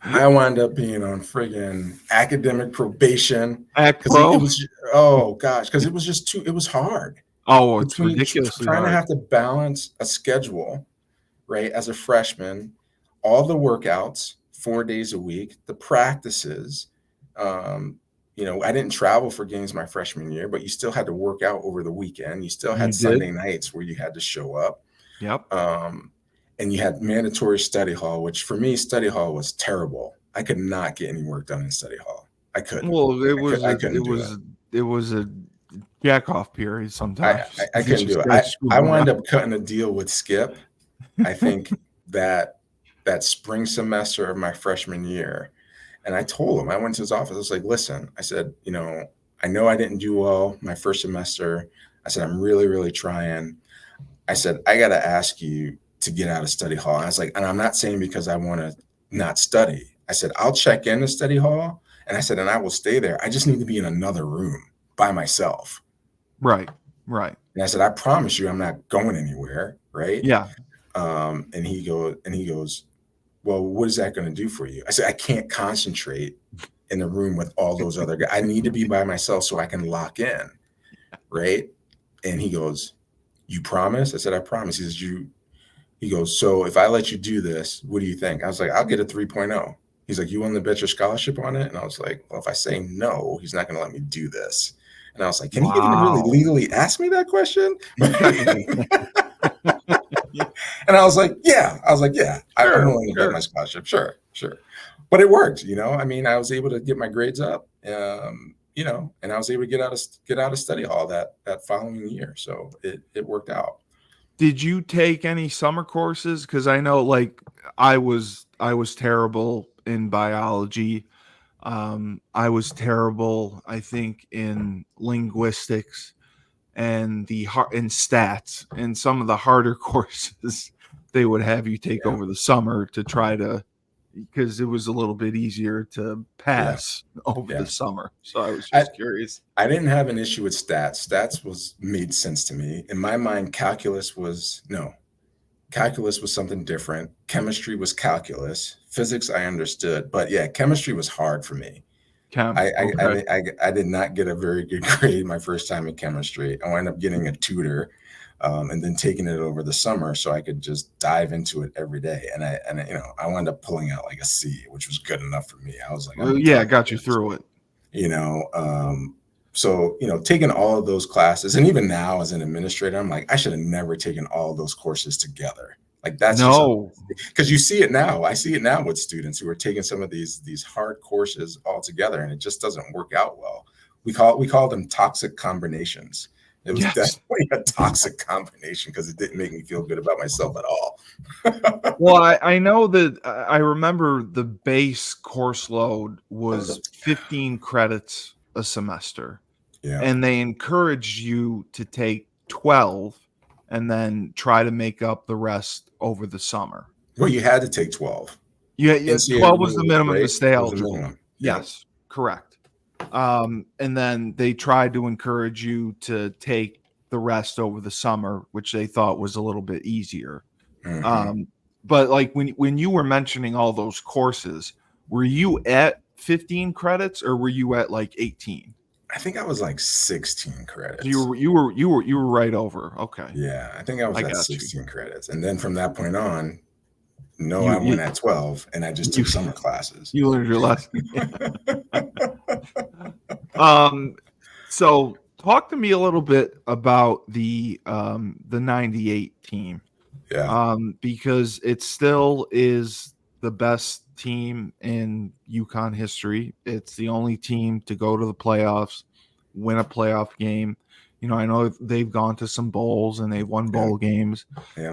I wound up being on friggin' academic probation. Oh gosh, because it was just it was hard. Oh, it's ridiculously trying hard. to have to balance a schedule, right? As a freshman, all the workouts, 4 days a week, the practices. I didn't travel for games my freshman year, but you still had to work out over the weekend. You still had Sunday nights where you had to show up. Yep. And you had mandatory study hall, which for me, study hall was terrible. I could not get any work done in study hall. I couldn't. Well, it was a jack off period sometimes. I couldn't do it. I wound up cutting a deal with Skip. I think that spring semester of my freshman year. And I told him, I went to his office. I was like, listen, I said, I know I didn't do well my first semester. I said, I'm really, really trying. I said, I got to ask you to get out of study hall. And I was like, and I'm not saying because I want to not study. I said, I'll check in to study hall. And I said, and I will stay there. I just need to be in another room by myself. Right. And I said, I promise you, I'm not going anywhere. Right. Yeah. And he goes, well, what is that going to do for you? I said, I can't concentrate in the room with all those other guys. I need to be by myself so I can lock in. Right. And he goes, you promise? I said, I promise. He goes, so if I let you do this, what do you think? I was like, I'll get a 3.0. He's like, you willing to bet your scholarship on it? And I was like, well, if I say no, he's not going to let me do this. And I was like, can he even really legally ask me that question? And I was like, yeah. I'm willing to bet my scholarship. Sure. But it worked, I mean, I was able to get my grades up. and I was able to get out of study hall that following year. So it worked out. Did you take any summer courses? Because I know, like, I was terrible in biology. I was terrible, I think, in linguistics and in stats, and some of the harder courses they would have you take Yeah. over the summer to try to, because it was a little bit easier to pass over the summer. So I was just curious. I didn't have an issue with stats. Stats made sense to me. In my mind, calculus was something different. Chemistry was calculus. Physics I understood, but yeah, chemistry was hard for me. I did not get a very good grade my first time in chemistry. I wound up getting a tutor, and then taking it over the summer so I could just dive into it every day. And I wound up pulling out like a C, which was good enough for me. I was like, I got you through it. So, taking all of those classes, and even now as an administrator, I'm like, I should have never taken all of those courses together. Like that's because you see it now. I see it now with students who are taking some of these hard courses all together, and it just doesn't work out well. We call them toxic combinations. It was definitely a toxic combination because it didn't make me feel good about myself at all. Well, I know that I remember the base course load was 15 credits a semester. Yeah. And they encouraged you to take 12 and then try to make up the rest over the summer. Well, you had to take 12. Yeah, 12 was the minimum to stay eligible. Yes, correct. And then they tried to encourage you to take the rest over the summer, which they thought was a little bit easier. Mm-hmm. But like when you were mentioning all those courses, were you at 15 credits or were you at like 18? I think I was like 16 credits. You were right over. Okay. Yeah, I think I was at 16 credits, and then from that point on, I went at 12, and I just took summer classes. You learned your lesson. So talk to me a little bit about the 98 team. Yeah. Because it still is the best team in UConn history. It's the only team to go to the playoffs, win a playoff game. I know they've gone to some bowls and they've won bowl games,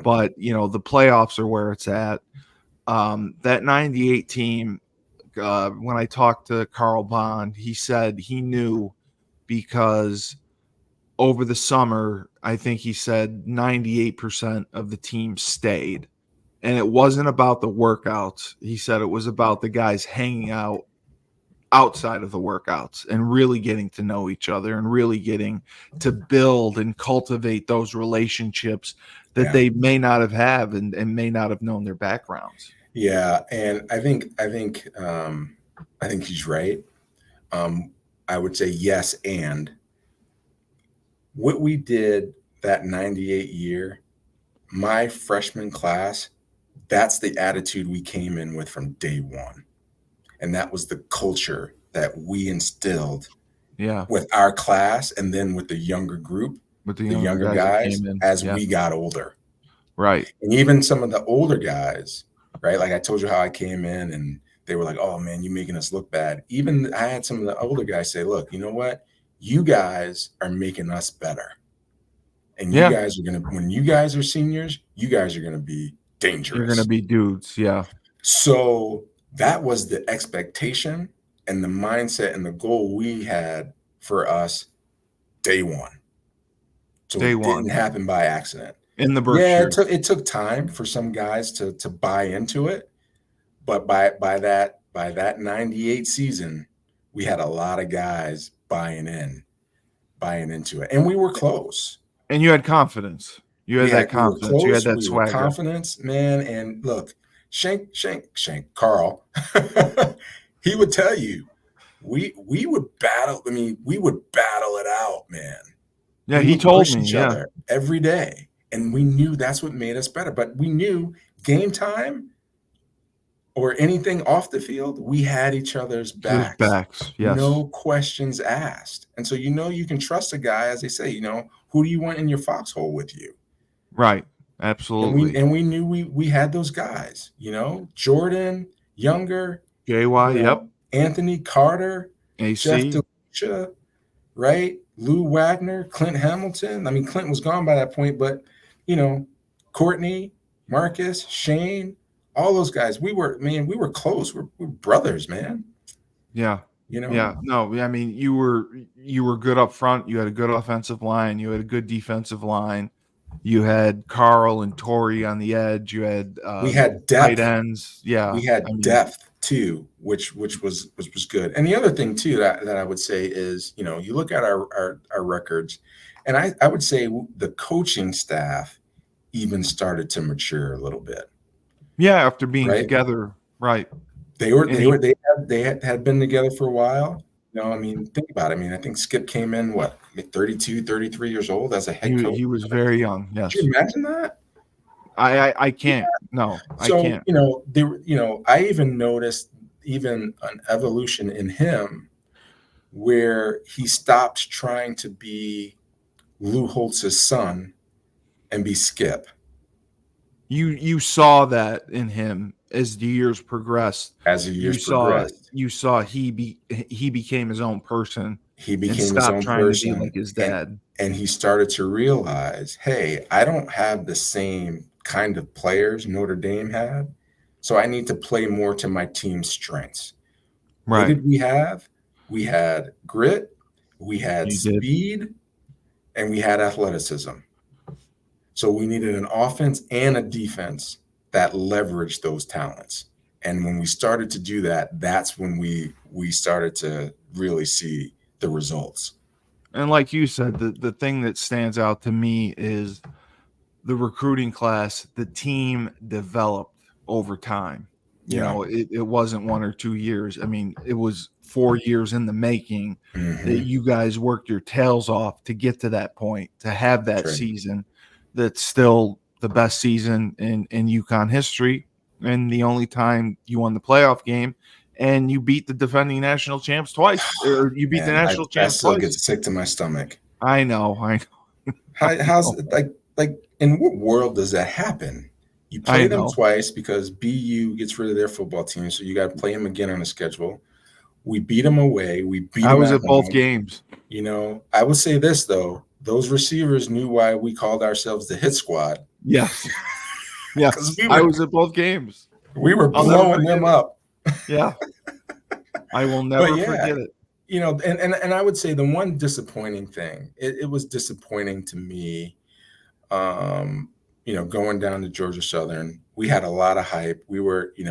but the playoffs are where it's at. That 98 team, when I talked to Carl Bond, he said he knew because over the summer, I think he said 98% of the team stayed. And it wasn't about the workouts. He said it was about the guys hanging out outside of the workouts and really getting to know each other and really getting to build and cultivate those relationships that they may not have had and may not have known their backgrounds. Yeah, and I think he's right. I would say yes, and what we did that 98 year, my freshman class, that's the attitude we came in with from day one. And that was the culture that we instilled with our class and then with the younger group, with the younger guys as we got older. Right. And even some of the older guys, right? Like I told you how I came in and they were like, oh man, you're making us look bad. Even I had some of the older guys say, look, you know what? You guys are making us better. And you guys are when you guys are seniors, you guys are going to be dangerous. You're going to be dudes. Yeah. So that was the expectation and the mindset and the goal we had for us day one. So it didn't happen by accident. In the Berkshire. Yeah, it took time for some guys to buy into it. But by that 98 season, we had a lot of guys buying into it. And we were close. And you had confidence. You had that confidence. You had that swagger. Confidence, man. And look, Shank, Carl, he would tell you, we would battle. I mean, we would battle it out, man. Yeah, he told me each other every day. And we knew that's what made us better. But we knew game time or anything off the field, we had each other's backs. Yes. No questions asked. And so, you can trust a guy, as they say, who do you want in your foxhole with you? Right. Absolutely. And we knew we had those guys, Jordan, Younger, JY, Anthony Carter, AC. Lucia, right? Lou Wagner, Clint Hamilton. I mean, Clint was gone by that point, but Courtney, Marcus, Shane, all those guys. We were close. We're brothers, man. Yeah. You know. Yeah. No, I mean, you were good up front. You had a good offensive line. You had a good defensive line. You had Carl and Tori on the edge. You had We had tight depth. ends. Yeah. We had depth too, which was good. And the other thing too that I would say is, you look at our records, and I would say the coaching staff even started to mature a little bit. Yeah, after being right? together, right? They had been together for a while. I mean, think about it. I mean, I think Skip came in 32, 33 years old as a head coach. He was very young. Yes. Could you imagine that? I can't. No, So, I can't. I even noticed even an evolution in him where he stopped trying to be Lou Holtz's son and be Skip. You saw that in him as the years progressed. You saw he became his own person. He became his own person, to be like his dad. And he started to realize, hey, I don't have the same kind of players Notre Dame had, so I need to play more to my team's strengths. Right. What did we have? We had grit, we had speed, and we had athleticism. So we needed an offense and a defense that leveraged those talents. And when we started to do that, that's when we started to really see the results. And like you said, the thing that stands out to me is the recruiting class. The team developed over time. It wasn't 1 or 2 years. I mean, it was 4 years in the making that you guys worked your tails off to get to that point, to have that season that's still the best season in UConn history, and the only time you won the playoff game, and you beat the defending national champs twice, or you beat the national champs twice. I still get sick to my stomach. I know. How's like in what world does that happen? You play them twice because BU gets rid of their football team, so you got to play them again on a schedule. We beat them away. I was at both games. I will say this though: those receivers knew why we called ourselves the Hit Squad. Yes. Yes. I was at both games. We were blowing them up. Yeah. I will never forget it. And I would say the one disappointing thing, it was disappointing to me, going down to Georgia Southern. We had a lot of hype. We were, we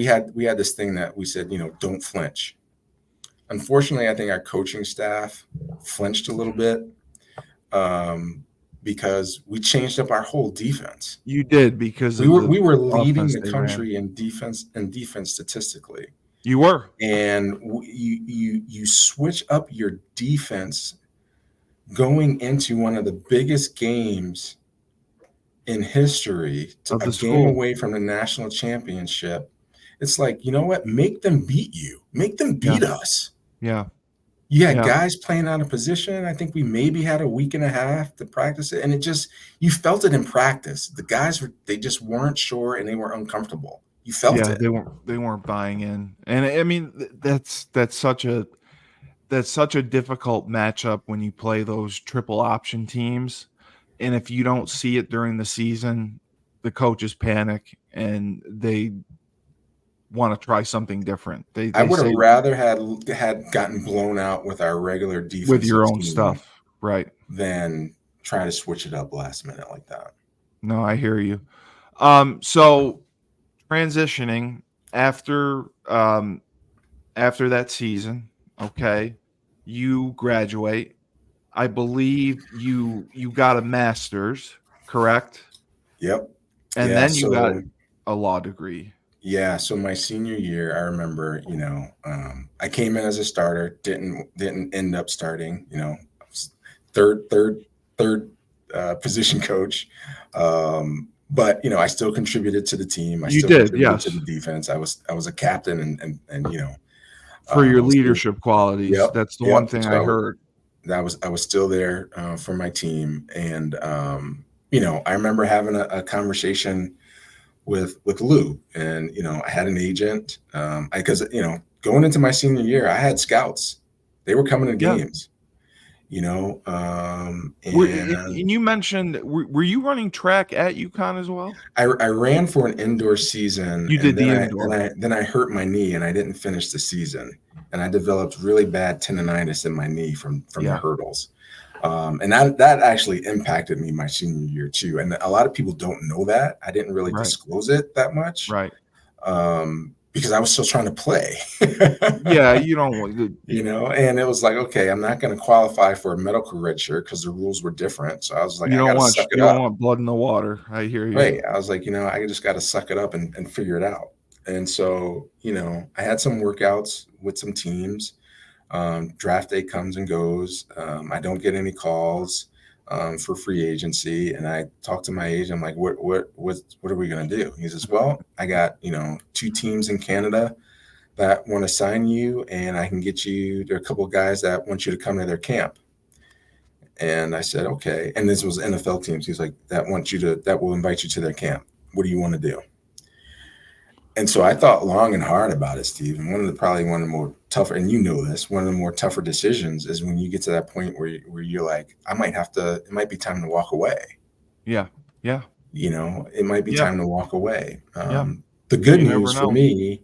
had this thing that we said, don't flinch. Unfortunately, I think our coaching staff flinched a little bit because we changed up our whole defense. You did, because we were leading the country in defense statistically. You were, and you switch up your defense going into one of the biggest games in history, to a game away from the national championship. It's like, you know what? Make them beat you. Make them beat us. Yeah. You had guys playing out of position. I think we maybe had a week and a half to practice it. And you felt it in practice. The guys they just weren't sure, and they were uncomfortable. You felt it. They weren't buying in. And I mean, that's such a difficult matchup when you play those triple option teams. And if you don't see it during the season, the coaches panic and they want to try something different. I would have rather had gotten blown out with our regular defense with your own stuff, right, than try to switch it up last minute like that. No, I hear you. So transitioning after that season, okay, you graduate. I believe you got a master's, correct? Yep. And then you got a law degree. Yeah. So my senior year, I remember, I came in as a starter, didn't end up starting, third position coach. But I still contributed to the team. I still contributed to the defense. I was a captain and for your leadership qualities. That's the one thing I heard. I was still there for my team. And I remember having a conversation with Lou, and I had an agent because going into my senior year, I had scouts. They were coming to Yeah. games, you know, And you mentioned, were you running track at UConn as well? I ran for an indoor season, You and did then the I indoor. hurt my knee, and I didn't finish the season, and I developed really bad tendonitis in my knee from the Yeah. hurdles, and that actually impacted me my senior year too. And a lot of people don't know that. I didn't really Right. disclose it that much, Right. because I was still trying to play. Yeah. You don't want to. You know, and it was like, okay, I'm not going to qualify for a medical red shirt because the rules were different. So I was like, I got to suck it You don't up. want blood in the water. I hear you. Right. I was like, I just got to suck it up and figure it out. And so, I had some workouts with some teams. Draft day comes and goes. I don't get any calls for free agency. And I talked to my agent. I'm like, what are we going to do? He says, well, I got, 2 teams in Canada that want to sign you, and I can get you. There are a couple of guys that want you to come to their camp. And I said, okay. And this was NFL teams. He's like, that will invite you to their camp. What do you want to do? And so I thought long and hard about it, Steve. And probably one of the more tougher, and one of the more tougher decisions is when you get to that point where you're like, it might be time to walk away. Yeah. Yeah. It might be Yeah. time to walk away. Yeah. The good You never news for know. me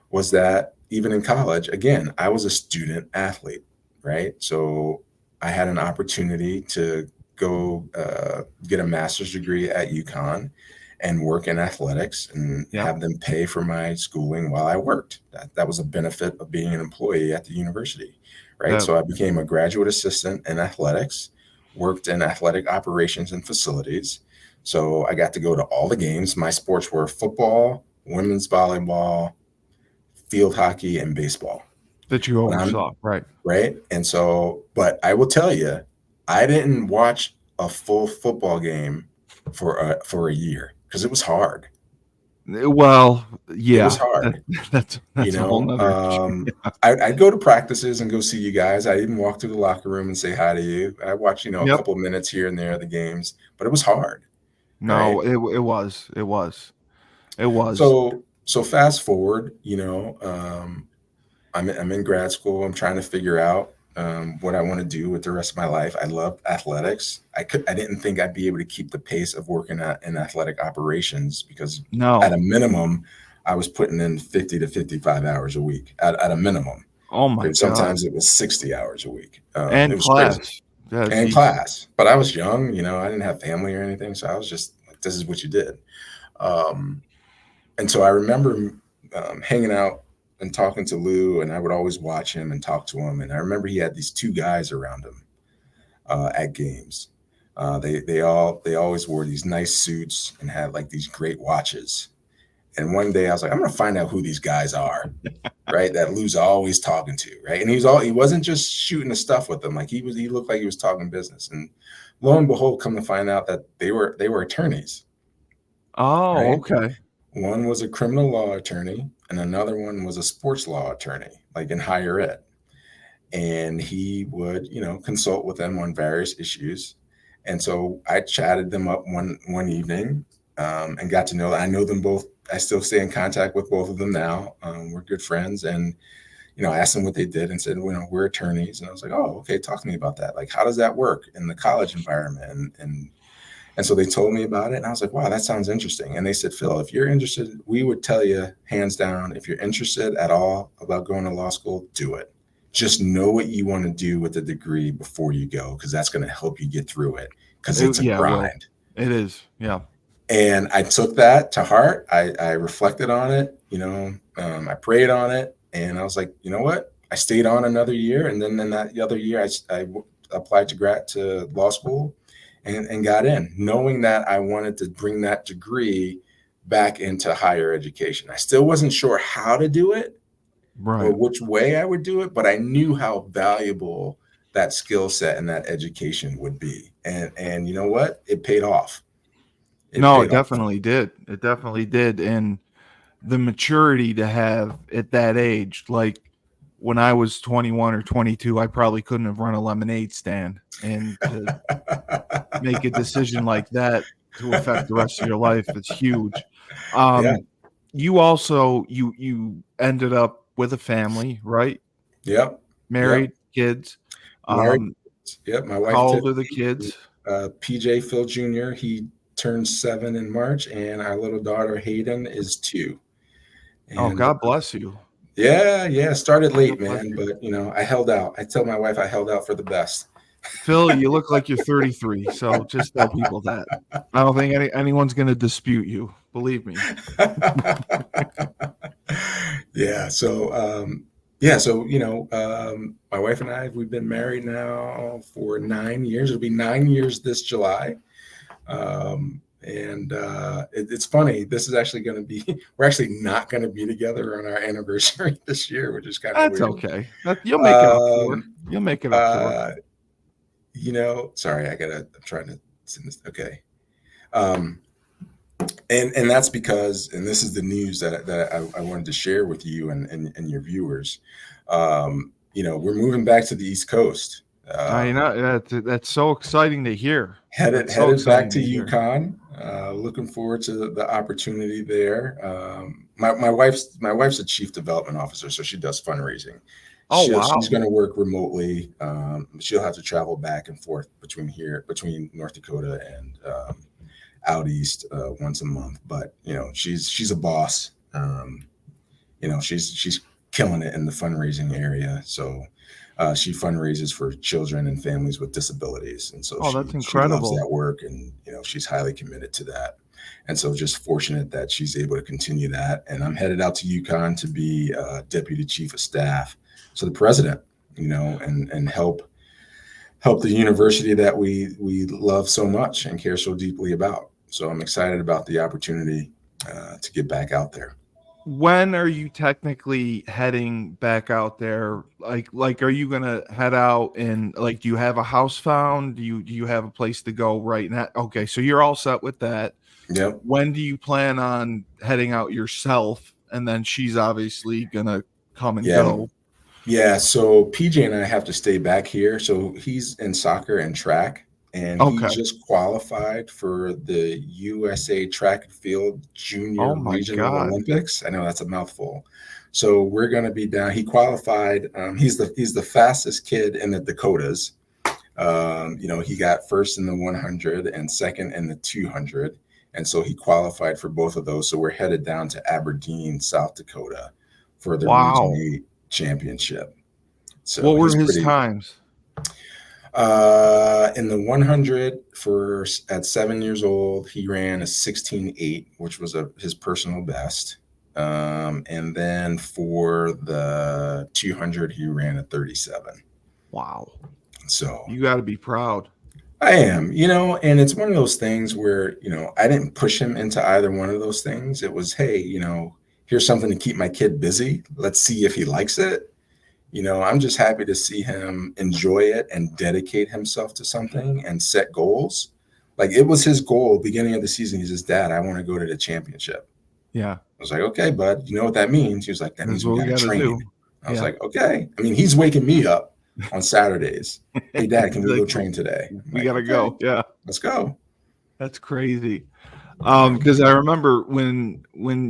was that even in college, again, I was a student athlete, right? So I had an opportunity to go get a master's degree at UConn and work in athletics and Yeah. have them pay for my schooling while I worked. That was a benefit of being an employee at the university, right? Yeah. So I became a graduate assistant in athletics, worked in athletic operations and facilities. So I got to go to all the games. My sports were football, women's volleyball, field hockey, and baseball. That you oversaw, right? Right. And so, but I will tell you, I didn't watch a full football game for a year because it was hard. Well, yeah, It was hard. that's a whole nother issue. Yeah. I'd go to practices and go see you guys. I even walk through the locker room and say hi to you. I watch, a Yep. couple of minutes here and there of the games, but it was hard. No, right? it was. So fast forward, I'm in grad school. I'm trying to figure out what I want to do with the rest of my life. I love athletics. I didn't think I'd be able to keep the pace of working in athletic operations because at a minimum, I was putting in 50 to 55 hours a week at a minimum. Oh my God. Sometimes it was 60 hours a week. And it was class. Crazy. And class. But I was young, I didn't have family or anything. So I was just like, this is what you did. And so I remember hanging out and talking to Lou, and I would always watch him and talk to him. And I remember he had these 2 guys around him at games. They always wore these nice suits and had like these great watches. And one day I was like, I'm going to find out who these guys are, right? That Lou's always talking to, right? And he wasn't just shooting the stuff with them. Like he looked like he was talking business. And lo and behold, come to find out that they were attorneys. Oh, right? Okay. One was a criminal law attorney and another one was a sports law attorney, like in higher ed. And he would, consult with them on various issues. And so I chatted them up one evening and got to know. I know them both. I still stay in contact with both of them now. We're good friends. And, I asked them what they did and said, we're attorneys. And I was like, oh, okay, talk to me about that. Like, how does that work in the college environment? And so they told me about it. And I was like, wow, that sounds interesting. And they said, Phil, if you're interested, we would tell you hands down, if you're interested at all about going to law school, do it. Just know what you want to do with the degree before you go, because that's going to help you get through it, because it's a grind. Well, it is. Yeah. And I took that to heart. I reflected on it, I prayed on it. And I was like, you know what? I stayed on another year. And then in that other year, I applied to law school and got in, knowing that I wanted to bring that degree back into higher education. I still wasn't sure how to do it, right, or which way I would do it, but I knew how valuable that skill set and that education would be. And you know what? It paid off. It definitely did. It definitely did. And the maturity to have at that age, like when I was 21 or 22, I probably couldn't have run a lemonade stand. And to make a decision like that to affect the rest of your life, it's huge. Yeah. You also, you ended up with a family, right? Yep. Married, kids. Married. Um, Yep. My how wife old are the Tiffany, kids? PJ Phil Jr. He turned 7 in March, and our little daughter Hayden is 2. Oh, And God bless you. yeah, started late, God bless man, you. but I held out. I tell my wife I held out for the best. Phil, you look like you're 33, so just tell people that. I don't think anyone's going to dispute you. Believe me. Yeah. My wife and I, we've been married now for 9 years. It'll be 9 years this July. It's funny. This is actually going to be, we're actually not going to be together on our anniversary this year, which is kind of That's weird. okay. You'll make it up for her. Um, You'll make it up for her. uh, Sorry, I'm trying to send this. Okay. Um, and that's because, and this is the news that I wanted to share with you and your viewers. We're moving back to the East Coast. I know that's so exciting to hear. That's so Headed back exciting to to hear. UConn. Looking forward to the opportunity there. My wife's a chief development officer, so she does fundraising. Oh, wow. She's going to work remotely. She'll have to travel back and forth between North Dakota and out east once a month. But she's a boss. She's killing it in the fundraising area. So she fundraises for children and families with disabilities, and so that's she incredible. loves that work, and she's highly committed to that. And so just fortunate that she's able to continue that. And I'm headed out to UConn to be deputy chief of staff, so the president, and help the university that we love so much and care so deeply about. So I'm excited about the opportunity to get back out there. When are you technically heading back out there? Like, are you gonna head out and do you have a house found? Do you have a place to go right now? Okay, so you're all set with that. Yep. When do you plan on heading out yourself? And then she's obviously gonna come and go. Yeah. So PJ and I have to stay back here. So he's in soccer and track, and he just qualified for the USA Track and Field Junior Oh my Regional God. Olympics. I know that's a mouthful. So we're going to be down. He qualified. He's the fastest kid in the Dakotas. He got first in the 100 and second in the 200. And so he qualified for both of those. So we're headed down to Aberdeen, South Dakota for the Region 8 championship. So what were his times? In the 100 at 7 years old, he ran a 16.8, which was his personal best. And then for the 200, he ran a 37. Wow. So you got to be proud. I am, and it's one of those things where, I didn't push him into either one of those things. It was, hey, here's something to keep my kid busy. Let's see if he likes it. I'm just happy to see him enjoy it and dedicate himself to something and set goals. Like, it was his goal beginning of the season. He says, Dad, I want to go to the championship. Yeah. I was like, okay, bud, you know what that means? He was like, that means we got to train. I was like, okay. I mean, he's waking me up on Saturdays. Hey, Dad, can we go train today? We got to go. Yeah. Let's go. That's crazy. Because I remember when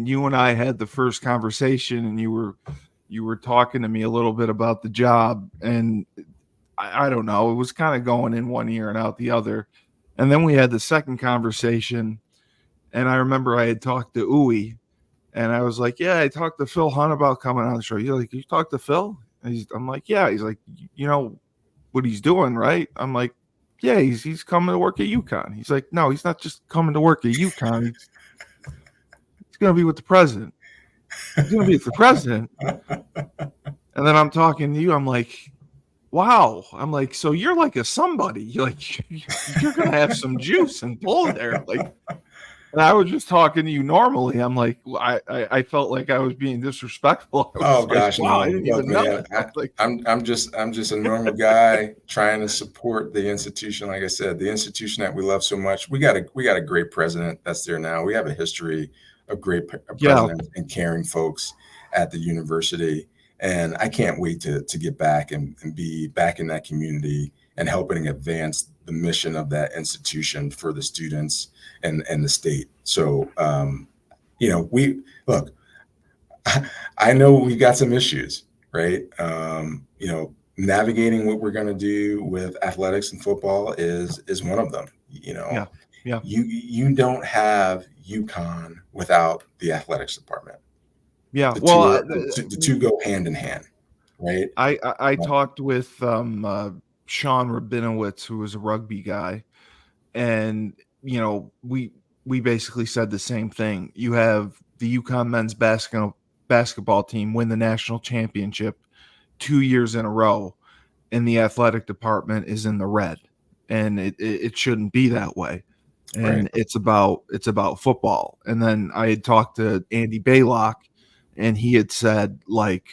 you and I had the first conversation and you were talking to me a little bit about the job, and I don't know, it was kind of going in one ear and out the other. And then we had the second conversation, and I remember I had talked to Uwe, and I was like, yeah, I talked to Phil Hunt about coming on the show. You're like, you talked to Phil? I'm like, yeah. He's like, you know what he's doing, right? I'm like, yeah, he's coming to work at UConn. He's like, no, he's not just coming to work at UConn. He's going to be with the president. He's going to be with the president. And then I'm talking to you. I'm like, wow. I'm like, so you're like a somebody. You're like, you're going to have some juice and pull there. Like, and I was just talking to you normally. I'm like, I felt like I was being disrespectful. Oh gosh, wow, no! I didn't even know. I'm just a normal guy trying to support the institution. Like I said, the institution that we love so much. We got a great president that's there now. We have a history of great presidents and caring folks at the university, and I can't wait to get back and be back in that community and helping advance the mission of that institution for the students and the state. So, we look, I know we've got some issues, right? Navigating what we're going to do with athletics and football is one of them. Yeah. Yeah. You don't have UConn without the athletics department. Yeah. The Well, two are the two go hand in hand, right? I talked with Sean Rabinowitz, who was a rugby guy, and we basically said the same thing. You have the UConn men's basketball team win the national championship 2 years in a row, and the athletic department is in the red, and it shouldn't be that way. Right. And it's about football. And then I had talked to Andy Baylock, and he had said, like,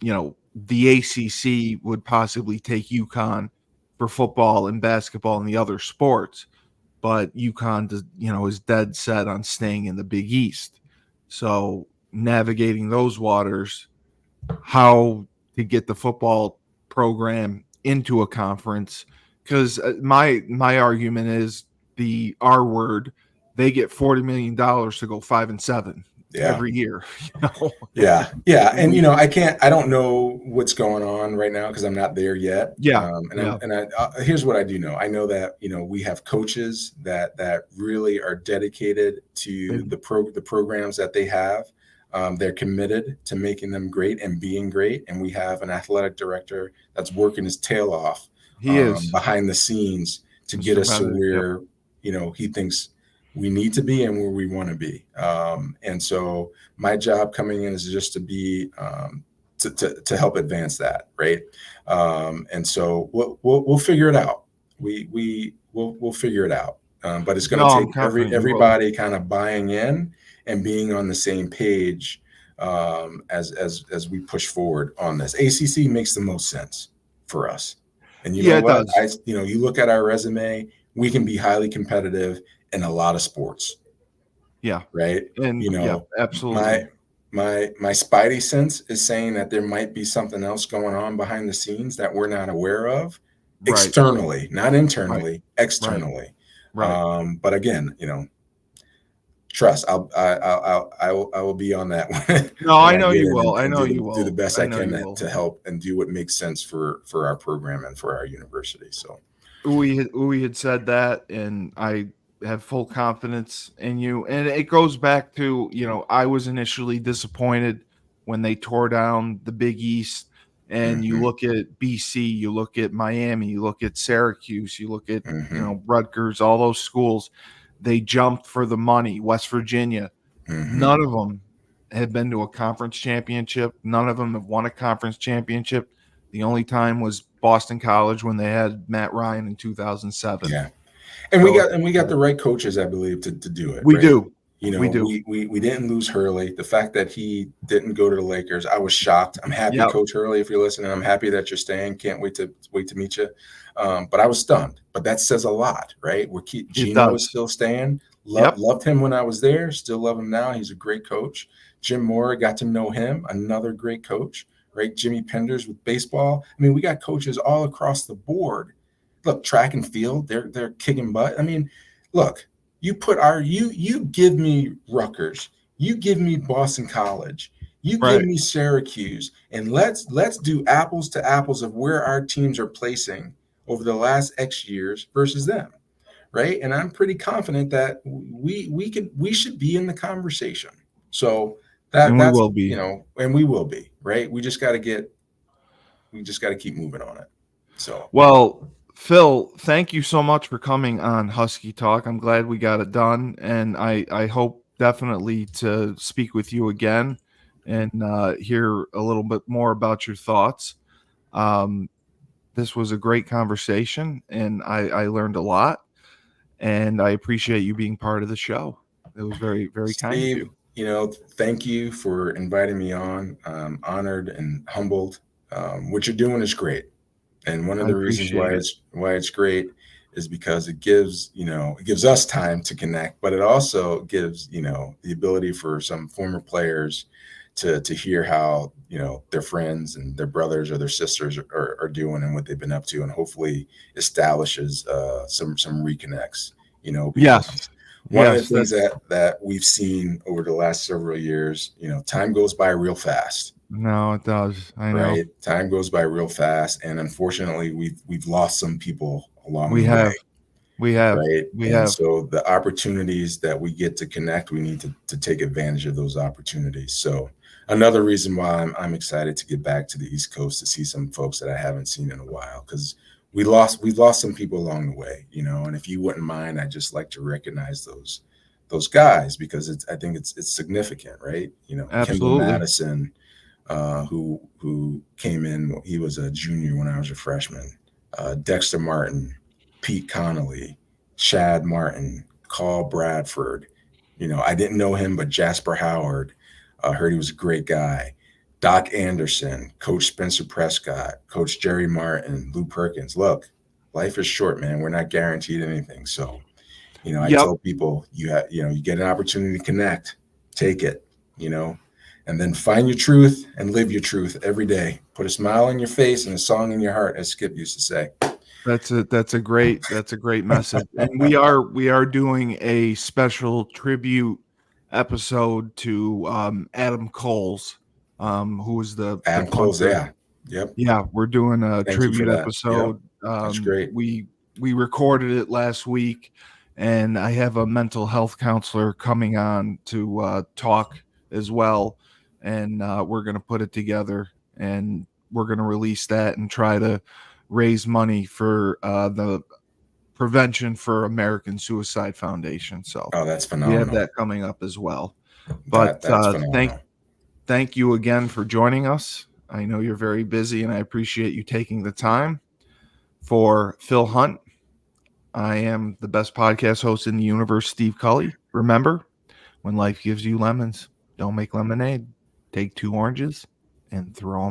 the ACC would possibly take UConn for football and basketball and the other sports, but UConn does, is dead set on staying in the Big East. So navigating those waters, how to get the football program into a conference, because my argument is the R word. They get $40 million to go 5-7 every year. Yeah. And I don't know what's going on right now because I'm not there yet. Yeah. Here's what I do know. I know that we have coaches that really are dedicated to the programs that they have. They're committed to making them great and being great. And we have an athletic director that's working his tail off behind the scenes to get us to where he thinks we need to be and where we want to be. And so my job coming in is just to be to help advance that, right? And so we'll figure it out. We'll figure it out. But it's going to take everybody kind of buying in and being on the same page as we push forward on this. ACC makes the most sense for us. And you know what? You look at our resume, we can be highly competitive in a lot of sports. Yeah. Right. And absolutely. My spidey sense is saying that there might be something else going on behind the scenes that we're not aware of externally, not internally, externally. Right. But again, trust, I will be on that one. No, I know you will. I know you will do the best I can to help and do what makes sense for our program and for our university. So we had said that, and I have full confidence in you. And it goes back to, I was initially disappointed when they tore down the Big East. And you look at BC, you look at Miami, you look at Syracuse, you look at Rutgers, all those schools. They jumped for the money. West Virginia, none of them had been to a conference championship. None of them have won a conference championship. The only time was Boston College when they had Matt Ryan in 2007. Yeah, and we got the right coaches, I believe, to do it. We do. We do. We didn't lose Hurley. The fact that he didn't go to the Lakers, I was shocked. I'm happy, Coach Hurley, if you're listening. I'm happy that you're staying. Can't wait to meet you. But I was stunned. But that says a lot, right? Gino is still staying. Loved him when I was there. Still love him now. He's a great coach. Jim Mora, got to know him. Another great coach, right? Jimmy Penders with baseball. I mean, we got coaches all across the board. Look, track and field, they're kicking butt. I mean, look. You give me Rutgers, you give me Boston College, you give me Syracuse, and let's do apples to apples of where our teams are placing over the last X years versus them, right? And I'm pretty confident that we should be in the conversation. So that's we will be, and we will be, right? We just got to keep moving on it. So well. Phil, thank you so much for coming on Husky Talk. I'm glad we got it done, and I hope definitely to speak with you again and hear a little bit more about your thoughts. This was a great conversation, and I learned a lot, and I appreciate you being part of the show. It was very, very kind of you. Thank you for inviting me on. I'm honored and humbled. What you're doing is great. And one of the reasons why it's great is because it gives us time to connect, but it also gives, the ability for some former players to hear how, their friends and their brothers or their sisters are doing and what they've been up to, and hopefully establishes some reconnects, yes. One of the Yes, things that we've seen over the last several years, time goes by real fast. no, it does. I know. Right? Time goes by real fast, and unfortunately, we've lost some people along We the way. have. We have. Right. We And have. so the opportunities that we get to connect, we need to take advantage of those opportunities. So another reason why I'm excited to get back to the East Coast to see some folks that I haven't seen in a while, because we've lost some people along the way, and if you wouldn't mind, I'd just like to recognize those guys, because I think it's significant, right? Kimball Absolutely. Madison, who came in, he was a junior when I was a freshman. Dexter Martin, Pete Connolly, Shad Martin, Carl Bradford. I didn't know him, but Jasper Howard, heard he was a great guy. Doc Anderson, Coach Spencer Prescott, Coach Jerry Martin, Lou Perkins. Look, life is short, man. We're not guaranteed anything. So, I Yep. tell people you get an opportunity to connect, take it, and then find your truth and live your truth every day. Put a smile on your face and a song in your heart, as Skip used to say. That's a great message. And we are doing a special tribute episode to Adam Coles, who was the Adam Coles, punter. yeah. Yep. Yeah, we're doing a Thank you for tribute that. episode. Yep. That's great. We recorded it last week, and I have a mental health counselor coming on to talk as well, and we're going to put it together, and we're going to release that and try to raise money for the Prevention for American Suicide Foundation. So that's we have phenomenal. that coming up as well. But That's phenomenal. thank you again for joining us. I know you're very busy, and I appreciate you taking the time. For Phil Hunt, I am the best podcast host in the universe, Steve Cully. Remember, when life gives you lemons, don't make lemonade. Take 2 oranges and throw them